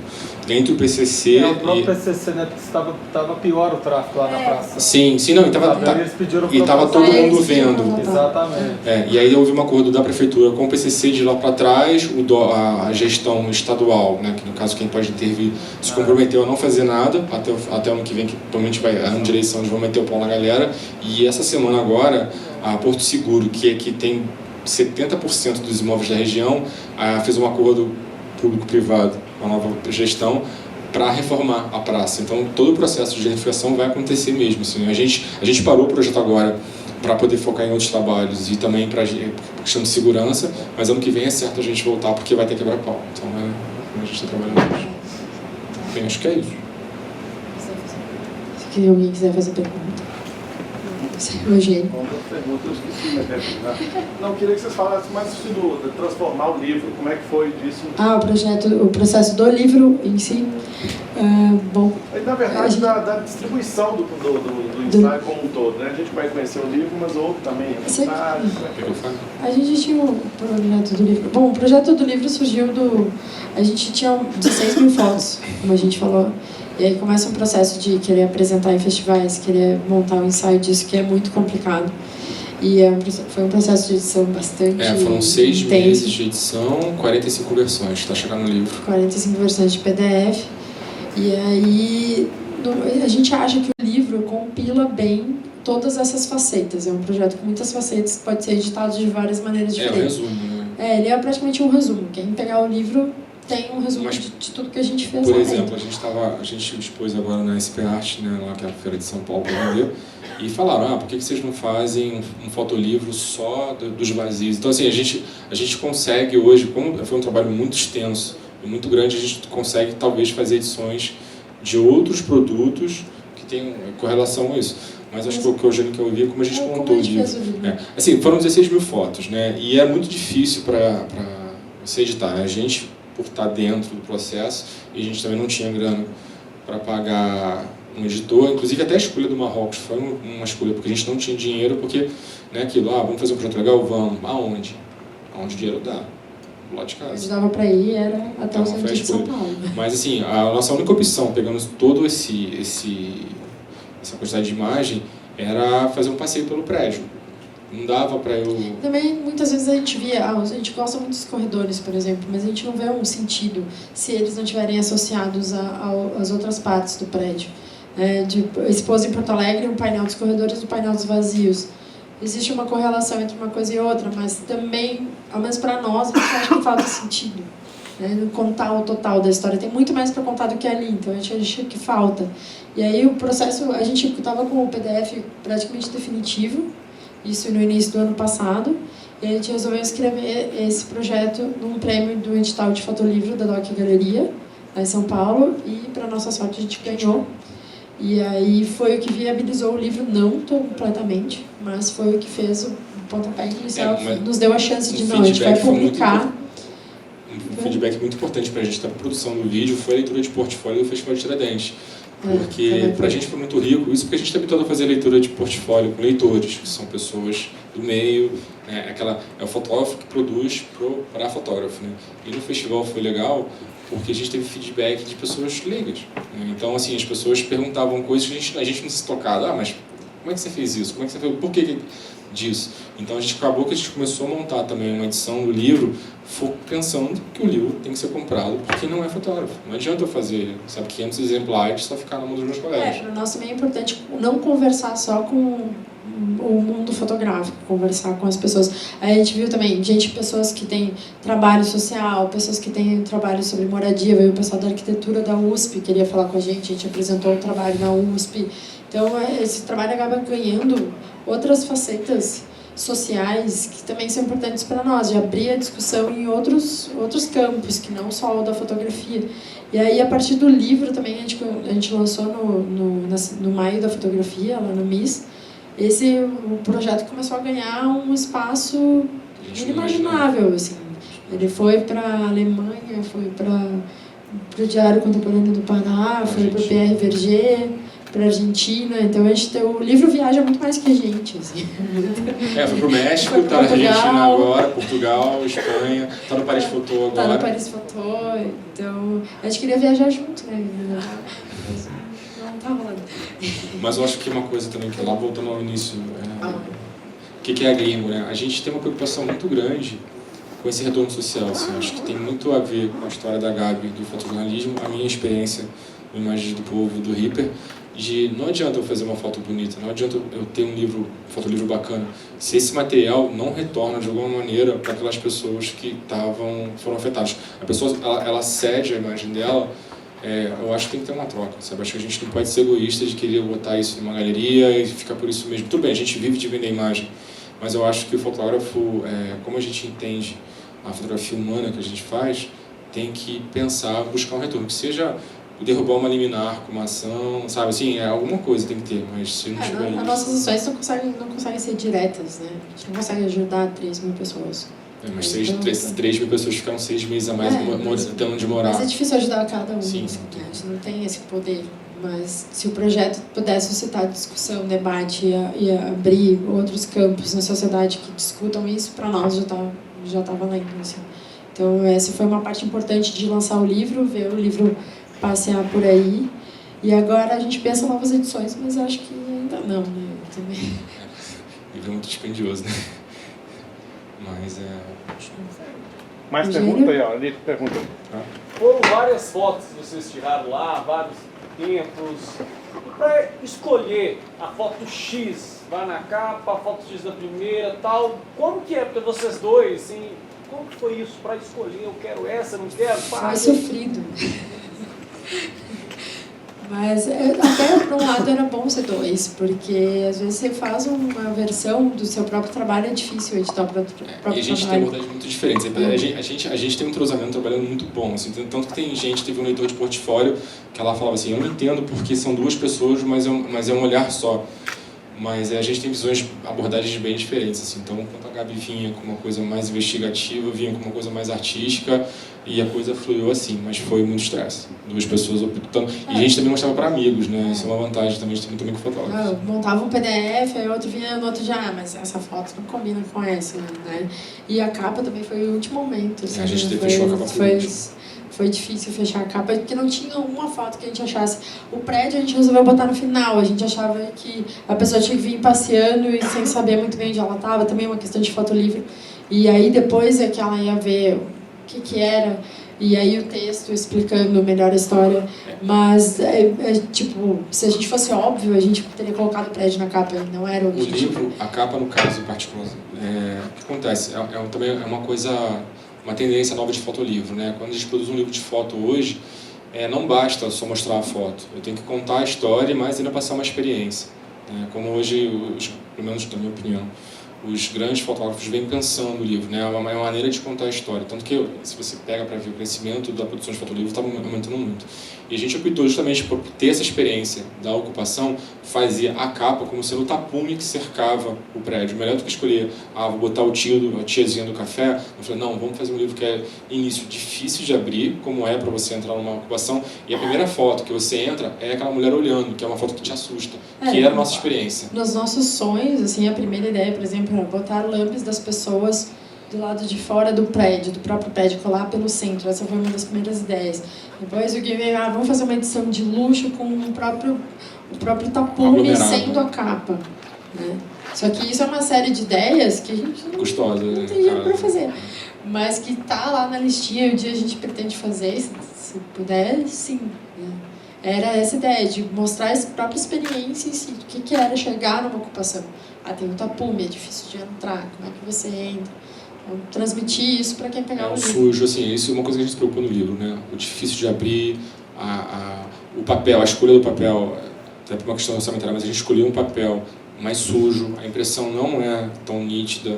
entre o PCC o próprio PCC, né? Porque estava pior o tráfego lá na praça. Sim, não, e estava todo mundo vendo. Exatamente. E aí houve um acordo da prefeitura com o PCC de lá para trás, a gestão estadual, né, que no caso quem pode intervir, se comprometeu a não fazer nada até o ano que vem, que provavelmente vai a direção, eles vão meter o pau na galera. E essa semana agora, a Porto Seguro, que tem 70% dos imóveis da região, fez um acordo público-privado com a nova gestão para reformar a praça. Então todo o processo de gentrificação vai acontecer mesmo. Assim. A gente parou o projeto agora para poder focar em outros trabalhos e também para questão de segurança, mas ano que vem é certo a gente voltar porque vai ter quebra-pau. Então a gente está trabalhando hoje. Bem, acho que é isso. Se alguém quiser fazer pergunta. Rogério. Não, queria que vocês falassem mais de transformar o livro, como é que foi disso? O processo do livro em si. Bom. Na verdade, da distribuição do ensaio como um todo, né? A gente vai conhecer o livro, mas outro também. A gente tinha o projeto do livro. Bom, o projeto do livro surgiu a gente tinha 16 mil fotos, como a gente falou. E aí começa um processo de querer apresentar em festivais, querer montar um ensaio disso, que é muito complicado. E foi um processo de edição bastante foram 6 meses de edição, 45 versões, está chegando no livro. 45 versões de PDF. E aí a gente acha que o livro compila bem todas essas facetas. É um projeto com muitas facetas, pode ser editado de várias maneiras diferentes. É um resumo, né? Ele é praticamente um resumo. Quem pegar o livro tem um resumo de tudo que a gente fez. Por exemplo, a gente expôs agora na SP Art, né, lá que é a feira de São Paulo para vender, e falaram, por que vocês não fazem um fotolivro só dos vazios? Então, assim, a gente consegue hoje, como foi um trabalho muito extenso e muito grande, a gente consegue talvez fazer edições de outros produtos que tenham correlação com isso. Mas acho que o que o Eugênio quer ouvir é como a gente montou o livro. Assim, foram 16 mil fotos, né, e é muito difícil para você editar, né? A gente, por estar dentro do processo, e a gente também não tinha grana para pagar um editor, inclusive até a escolha do Marrocos foi uma escolha, porque a gente não tinha dinheiro, porque, né, aquilo, vamos fazer um projeto legal, vamos, aonde? Aonde o dinheiro dá, do lado de casa. Onde dava para ir era até o centro de São Paulo. Mas assim, a nossa única opção, pegando todo essa quantidade de imagem, era fazer um passeio pelo prédio. Não dava para eu... Também, muitas vezes a gente via, a gente gosta muito dos corredores, por exemplo, mas a gente não vê um sentido se eles não estiverem associados às outras partes do prédio. Expôs em Porto Alegre um painel dos corredores e um painel dos vazios. Existe uma correlação entre uma coisa e outra, mas também, ao menos para nós, a gente acha que falta sentido. Contar o total da história. Tem muito mais para contar do que ali, então a gente acha que falta. E aí o processo, a gente estava com o PDF praticamente definitivo, isso no início do ano passado, e a gente resolveu escrever esse projeto num prêmio do edital de fotolivro da Doc Galeria, lá em São Paulo, e para nossa sorte a gente ganhou. E aí foi o que viabilizou o livro, não completamente, mas foi o que fez o pontapé inicial, nos deu a chance de, não, a gente vai publicar. Um feedback muito importante para a gente da produção do vídeo foi a leitura de portfólio do Festival de Tiradentes. Porque para a gente foi muito rico isso, porque a gente está habituado a fazer leitura de portfólio com leitores, que são pessoas do meio, é o fotógrafo que produz para fotógrafo. Né? E no festival foi legal porque a gente teve feedback de pessoas leigas. Né? Então, assim, as pessoas perguntavam coisas que a gente não se tocava. Mas como é que você fez isso? Como é que você fez? Por que disso? Então, a gente começou a montar também uma edição do livro pensando que o livro tem que ser comprado porque não é fotógrafo. Não adianta eu fazer, 500 exemplares e só ficar na mão dos meus colegas. Para nós também é importante não conversar só com o mundo fotográfico, conversar com as pessoas. Aí a gente viu também pessoas que têm trabalho social, pessoas que têm trabalho sobre moradia, veio o pessoal da arquitetura da USP, queria falar com a gente apresentou o trabalho na USP. Então, esse trabalho acaba ganhando outras facetas sociais que também são importantes para nós, de abrir a discussão em outros campos, que não só o da fotografia. E aí, a partir do livro também, a gente lançou no maio da fotografia, lá no MIS, o projeto começou a ganhar um espaço inimaginável. Assim. Ele foi para a Alemanha, foi para o Diário Contemporâneo do Pará, foi para o PR Verger, para a Argentina, então o livro viaja muito mais que a gente. Assim. Foi pro México, está na Argentina agora, Portugal, Espanha, está no Paris Photo agora. Está no Paris Photo, então a gente queria viajar junto, né? Não tá rolando. Mas eu acho que uma coisa também, que lá voltando ao início, o que é a Gringo, né? A gente tem uma preocupação muito grande com esse retorno social, assim, acho que tem muito a ver com a história da Gabi, do fotojornalismo, a minha experiência no Imagens do Povo, do Ripper, não adianta eu fazer uma foto bonita, não adianta eu ter um fotolivro bacana, se esse material não retorna de alguma maneira para aquelas pessoas que foram afetadas. A pessoa, ela cede a imagem dela, eu acho que tem que ter uma troca, sabe? Acho que a gente não pode ser egoísta de querer botar isso numa galeria e ficar por isso mesmo. Tudo bem, a gente vive de vender imagem, mas eu acho que o fotógrafo, como a gente entende a fotografia humana que a gente faz, tem que pensar, buscar um retorno, que seja derrubar uma liminar com uma ação, sabe, assim, alguma coisa tem que ter, mas se não tiver isso... As nossas ações não conseguem ser diretas, né? A gente não consegue ajudar 3 mil pessoas. Mas 3 mil pessoas ficaram 6 meses a mais tendo de morar. Mas é difícil ajudar cada um. Sim, A gente não tem esse poder. Mas se o projeto pudesse suscitar discussão, debate e abrir outros campos na sociedade que discutam isso, para nós já tá valendo. Assim. Então, essa foi uma parte importante de lançar o livro, ver o livro passear por aí. E agora a gente pensa em novas edições, mas acho que ainda não, né? Também. O livro é muito dispendioso, né? Mas Mais pergunta aí, ó. Ali, pergunta. Foram várias fotos que vocês tiraram lá, vários tempos. E para escolher a foto X, vai na capa, a foto X da primeira, tal, como que é para vocês dois, assim, como que foi isso para escolher? Eu quero essa, não quero? Foi sofrido. Mas até por um lado era bom ser 2, porque às vezes você faz uma versão do seu próprio trabalho, é difícil editar o próprio trabalho. E a gente tem abordagens muito diferentes. A gente tem um entrosamento trabalhando muito bom. Assim, tanto que tem gente, teve um leitor de portfólio que ela falava assim, eu não entendo porque são 2 pessoas, mas é um olhar só. mas a gente tem visões, abordagens bem diferentes, assim. Então, enquanto a Gabi vinha com uma coisa mais investigativa, vinha com uma coisa mais artística, e a coisa fluiu assim, mas foi muito estresse. 2 pessoas optando. E a gente também mostrava para amigos, né? Isso é uma vantagem também, a gente também com fotógrafos. Eu montava um PDF, aí outro vinha no outro já, mas essa foto não combina com essa, né? E a capa também foi o último momento. Assim, a gente fechou a capa por último. Foi difícil fechar a capa, porque não tinha uma foto que a gente achasse. O prédio a gente resolveu botar no final, a gente achava que a pessoa tinha que vir passeando e sem saber muito bem onde ela estava, também uma questão de foto livre. E aí depois é que ela ia ver o que era, e aí o texto explicando melhor a história. Mas, tipo, se a gente fosse óbvio, a gente teria colocado o prédio na capa, não era o objetivo. O livro, a capa no caso em particular, o que acontece? Também é uma coisa... uma tendência nova de fotolivro, né? Quando a gente produz um livro de foto hoje, não basta só mostrar a foto. Eu tenho que contar a história, mas ainda passar uma experiência, né? Como hoje, pelo menos na minha opinião, os grandes fotógrafos vêm pensando o livro, né? É uma maneira de contar a história. Tanto que, se você pega para ver o crescimento da produção de fotolivro, está aumentando muito. E a gente optou justamente por ter essa experiência da ocupação, fazia a capa como sendo o tapume que cercava o prédio. Melhor do que escolher, vou botar o tio, a tiazinha do café. Eu falei, não, vamos fazer um livro que é início difícil de abrir, como é para você entrar numa ocupação. E a primeira foto que você entra é aquela mulher olhando, que é uma foto que te assusta, que era a nossa experiência. Nos nossos sonhos, assim, a primeira ideia, por exemplo, era botar lâmpadas das pessoas do lado de fora do prédio, do próprio prédio, colar pelo centro. Essa foi uma das primeiras ideias. Depois o Gui veio, vamos fazer uma edição de luxo com o próprio tapume sendo a capa, né? Só que isso é uma série de ideias que a gente não tem dinheiro para fazer, mas que tá lá na listinha, e um dia a gente pretende fazer, se puder, sim, né? Era essa ideia de mostrar a própria experiência em si, o que era chegar numa ocupação. Tem um tapume, é difícil de entrar, como é que você entra? Transmitir isso para quem pegar o livro. Sujo, assim, isso é uma coisa que a gente se preocupa no livro, né? O difícil de abrir, o papel, a escolha do papel, até por uma questão orçamentária, mas a gente escolheu um papel mais sujo, a impressão não é tão nítida,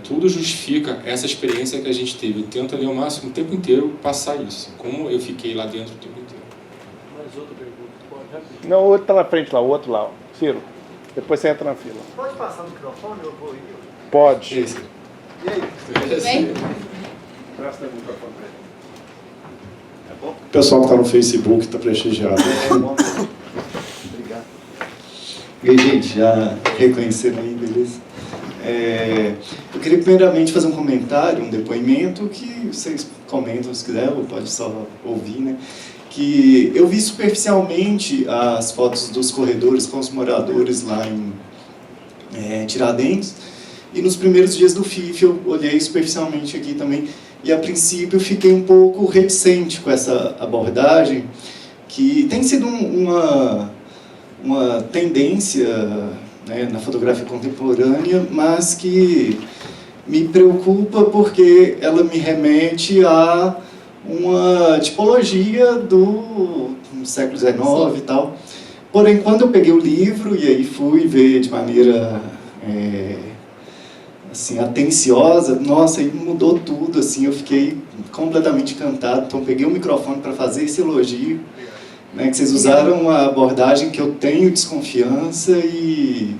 tudo justifica essa experiência que a gente teve. Eu tento ali ao máximo o tempo inteiro passar isso, como eu fiquei lá dentro o tempo inteiro. Mais outra pergunta, pode repetir. Não, o outro está na frente lá, o outro lá, Ciro. Depois você entra na fila. Pode passar o microfone, eu vou ir? Pode. Esse. E aí? Tudo bem? Presta o microfone para ele. É bom? O pessoal que está no Facebook está prestigiado. Obrigado. E aí, gente, já reconheceram aí, beleza? Eu queria primeiramente fazer um comentário, um depoimento, que vocês comentam se quiser, ou pode só ouvir, né? Que eu vi superficialmente as fotos dos corredores com os moradores lá em Tiradentes, e nos primeiros dias do FIF eu olhei superficialmente aqui também, e a princípio fiquei um pouco reticente com essa abordagem, que tem sido uma tendência, né, na fotografia contemporânea, mas que me preocupa porque ela me remete a uma tipologia do século XIX e tal. Porém, quando eu peguei o livro e aí fui ver de maneira assim, atenciosa, nossa, aí mudou tudo, assim, eu fiquei completamente encantado. Então, peguei o microfone para fazer esse elogio, né, que vocês usaram uma abordagem que eu tenho desconfiança e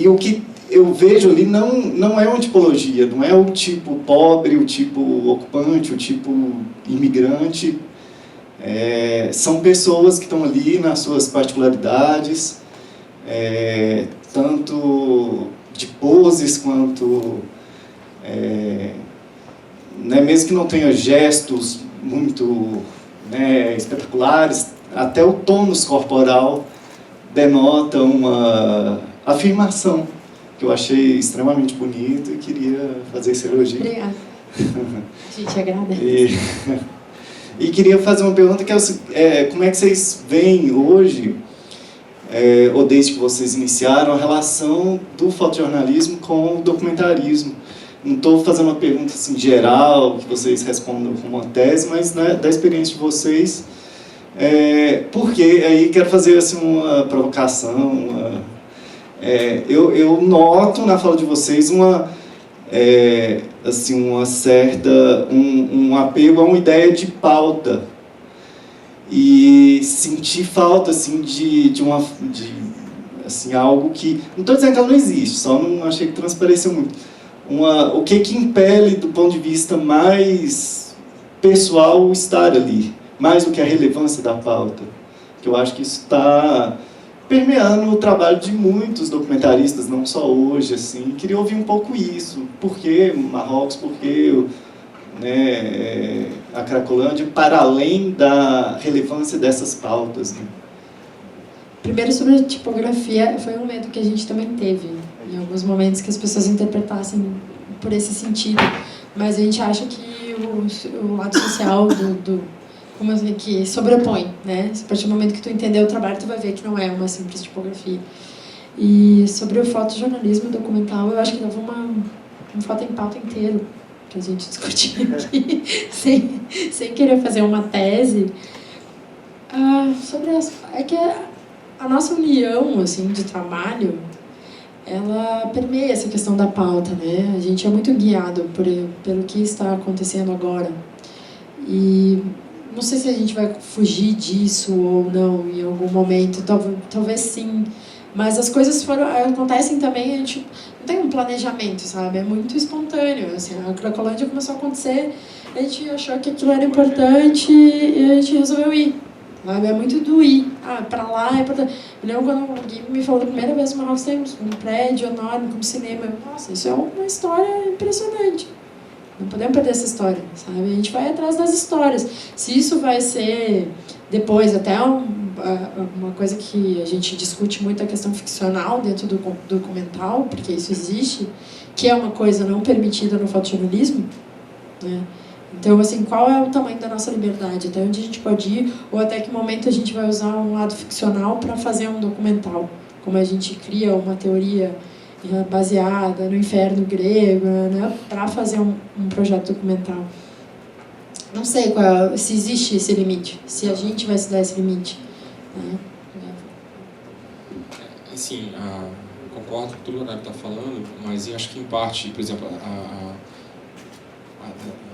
o que eu vejo ali não é uma tipologia, não é o tipo pobre, o tipo ocupante, o tipo imigrante. São pessoas que estão ali nas suas particularidades, tanto de poses quanto, né, mesmo que não tenha gestos muito, né, espetaculares, até o tônus corporal denota uma afirmação que eu achei extremamente bonito e queria fazer esse elogio. Obrigada. A gente agradece. E queria fazer uma pergunta que como é que vocês veem hoje, ou desde que vocês iniciaram, a relação do fotojornalismo com o documentarismo? Não estou fazendo uma pergunta assim, geral, que vocês respondam com uma tese, mas, né, da experiência de vocês, porque aí quero fazer assim, uma provocação, eu noto na fala de vocês assim, uma certa, um apego a uma ideia de pauta, e senti falta assim, assim, algo que... Não estou dizendo que ela não existe, só não achei que transpareceu muito. O que impele, do ponto de vista mais pessoal, estar ali, mais do que a relevância da pauta. Que eu acho que isso está permeando o trabalho de muitos documentaristas, não só hoje, assim. Queria ouvir um pouco isso. Por que Marrocos? Por que a Cracolândia? Para além da relevância dessas pautas, né? Primeiro, sobre a tipografia, foi um medo que a gente também teve, em alguns momentos, que as pessoas interpretassem por esse sentido. Mas a gente acha que o lado social como assim, que sobrepõe, né? A partir do momento que tu entender o trabalho, tu vai ver que não é uma simples tipografia. E sobre o fotojornalismo documental, eu acho que dava um foto em pauta inteiro pra gente discutir aqui, sem querer fazer uma tese. Sobre é que a nossa união, assim, de trabalho, ela permeia essa questão da pauta, né? A gente é muito guiado pelo que está acontecendo agora. E não sei se a gente vai fugir disso ou não em algum momento, talvez sim. Mas as coisas acontecem também, a gente não tem um planejamento, sabe? É muito espontâneo. Assim, a Cracolândia começou a acontecer, a gente achou que aquilo era importante e a gente resolveu ir. Sabe? É muito do ir. Pra lá é importante. Eu lembro quando o Gui me falou da primeira vez, Marrocos tem um prédio enorme com cinema. Nossa, isso é uma história impressionante. Não podemos perder essa história, sabe? A gente vai atrás das histórias. Se isso vai ser depois até uma coisa que a gente discute muito, a questão ficcional dentro do documental, porque isso existe, que é uma coisa não permitida no fotojornalismo, né? Então, assim, qual é o tamanho da nossa liberdade? Até onde a gente pode ir? Ou até que momento a gente vai usar um lado ficcional para fazer um documental? Como a gente cria uma teoria baseada no inferno grego, né, para fazer um projeto documental. Não sei se existe esse limite, se a gente vai se dar esse limite. Né? Assim, concordo com tudo que a Gabi está falando, mas eu acho que, em parte, por exemplo,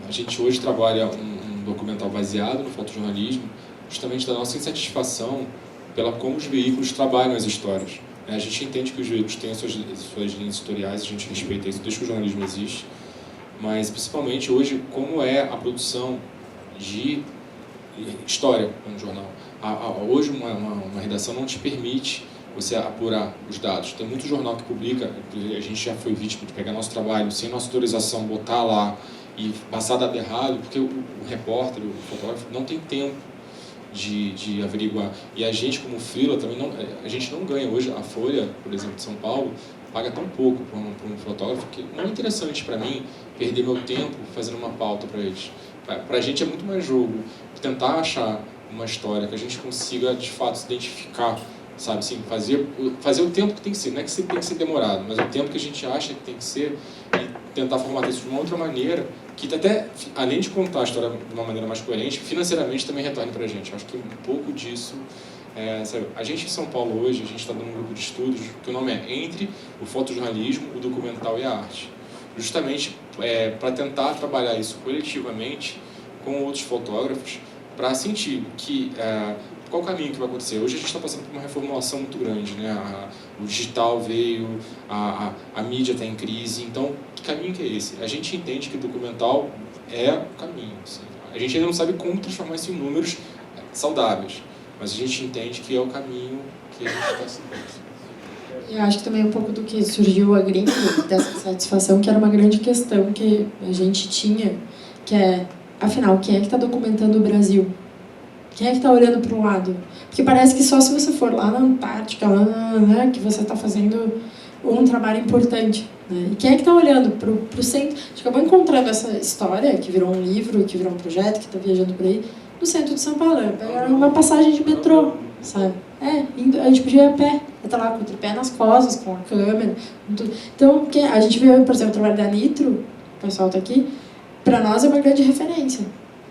a gente hoje trabalha um documental baseado no fotojornalismo, justamente da nossa insatisfação pela como os veículos trabalham as histórias. A gente entende que os veículos têm as suas linhas editoriais, a gente respeita isso desde que o jornalismo existe, mas principalmente hoje, como é a produção de história no jornal. Hoje uma redação não te permite você apurar os dados. Tem muito jornal que publica, a gente já foi vítima de pegar nosso trabalho sem nossa autorização, botar lá e passar dado errado, porque o repórter, o fotógrafo, não tem tempo de averiguar. E a gente, como freela, também a gente não ganha. Hoje, a Folha, por exemplo, de São Paulo, paga tão pouco para um fotógrafo que não é interessante para mim perder meu tempo fazendo uma pauta para eles. Para a gente é muito mais jogo tentar achar uma história que a gente consiga, de fato, se identificar, sabe? Assim, fazer o tempo que tem que ser. Não é que tem que ser demorado, mas o tempo que a gente acha que tem que ser e tentar formatar isso de uma outra maneira que até, além de contar a história de uma maneira mais coerente, financeiramente também retorne para a gente. Eu acho que um pouco disso... sabe, a gente em São Paulo hoje, a gente está dando um grupo de estudos que o nome é Entre o Fotojornalismo, o Documental e a Arte. Justamente para tentar trabalhar isso coletivamente com outros fotógrafos, para sentir que... qual o caminho que vai acontecer? Hoje a gente está passando por uma reformulação muito grande, né? O digital veio, a mídia está em crise, então que caminho que é esse? A gente entende que o documental é o caminho. Assim. A gente ainda não sabe como transformar isso em números saudáveis, mas a gente entende que é o caminho que a gente está seguindo. Eu acho que também um pouco do que surgiu a gringa, dessa satisfação, que era uma grande questão que a gente tinha, que é, afinal, quem é que está documentando o Brasil? Quem é que está olhando para o lado? Porque parece que só se você for lá na Antártica, né, que você está fazendo um trabalho importante. Né? E quem é que está olhando para o centro? A gente acabou encontrando essa história, que virou um livro, que virou um projeto, que está viajando por aí, no centro de São Paulo. Era uma passagem de metrô, sabe? A gente podia ir a pé, estar lá com o tripé nas costas, com a câmera. Então, a gente viu, por exemplo, o trabalho da Nitro, o pessoal está aqui, para nós é uma grande referência.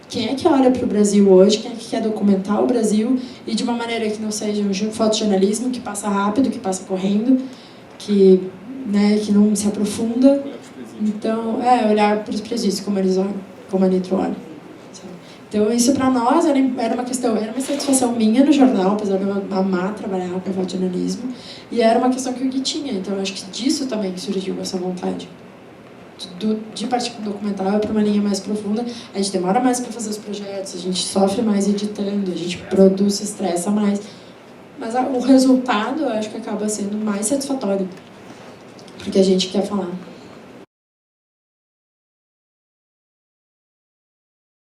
Quem é que olha para o Brasil hoje, quem é que quer documentar o Brasil e de uma maneira que não seja um fotojornalismo que passa rápido, que passa correndo, que não se aprofunda. Então, olhar para os presídios, como eles olham, como a Nitro olha. Então, isso para nós era uma questão, era uma satisfação minha no jornal, apesar de eu amar trabalhar com fotojornalismo, e era uma questão que o Gui tinha. Então, eu acho que disso também surgiu essa vontade de partir com o documentário para uma linha mais profunda. A gente demora mais para fazer os projetos, a gente sofre mais editando, a gente produz, se estressa mais, mas o resultado eu acho que acaba sendo mais satisfatório, porque a gente quer falar.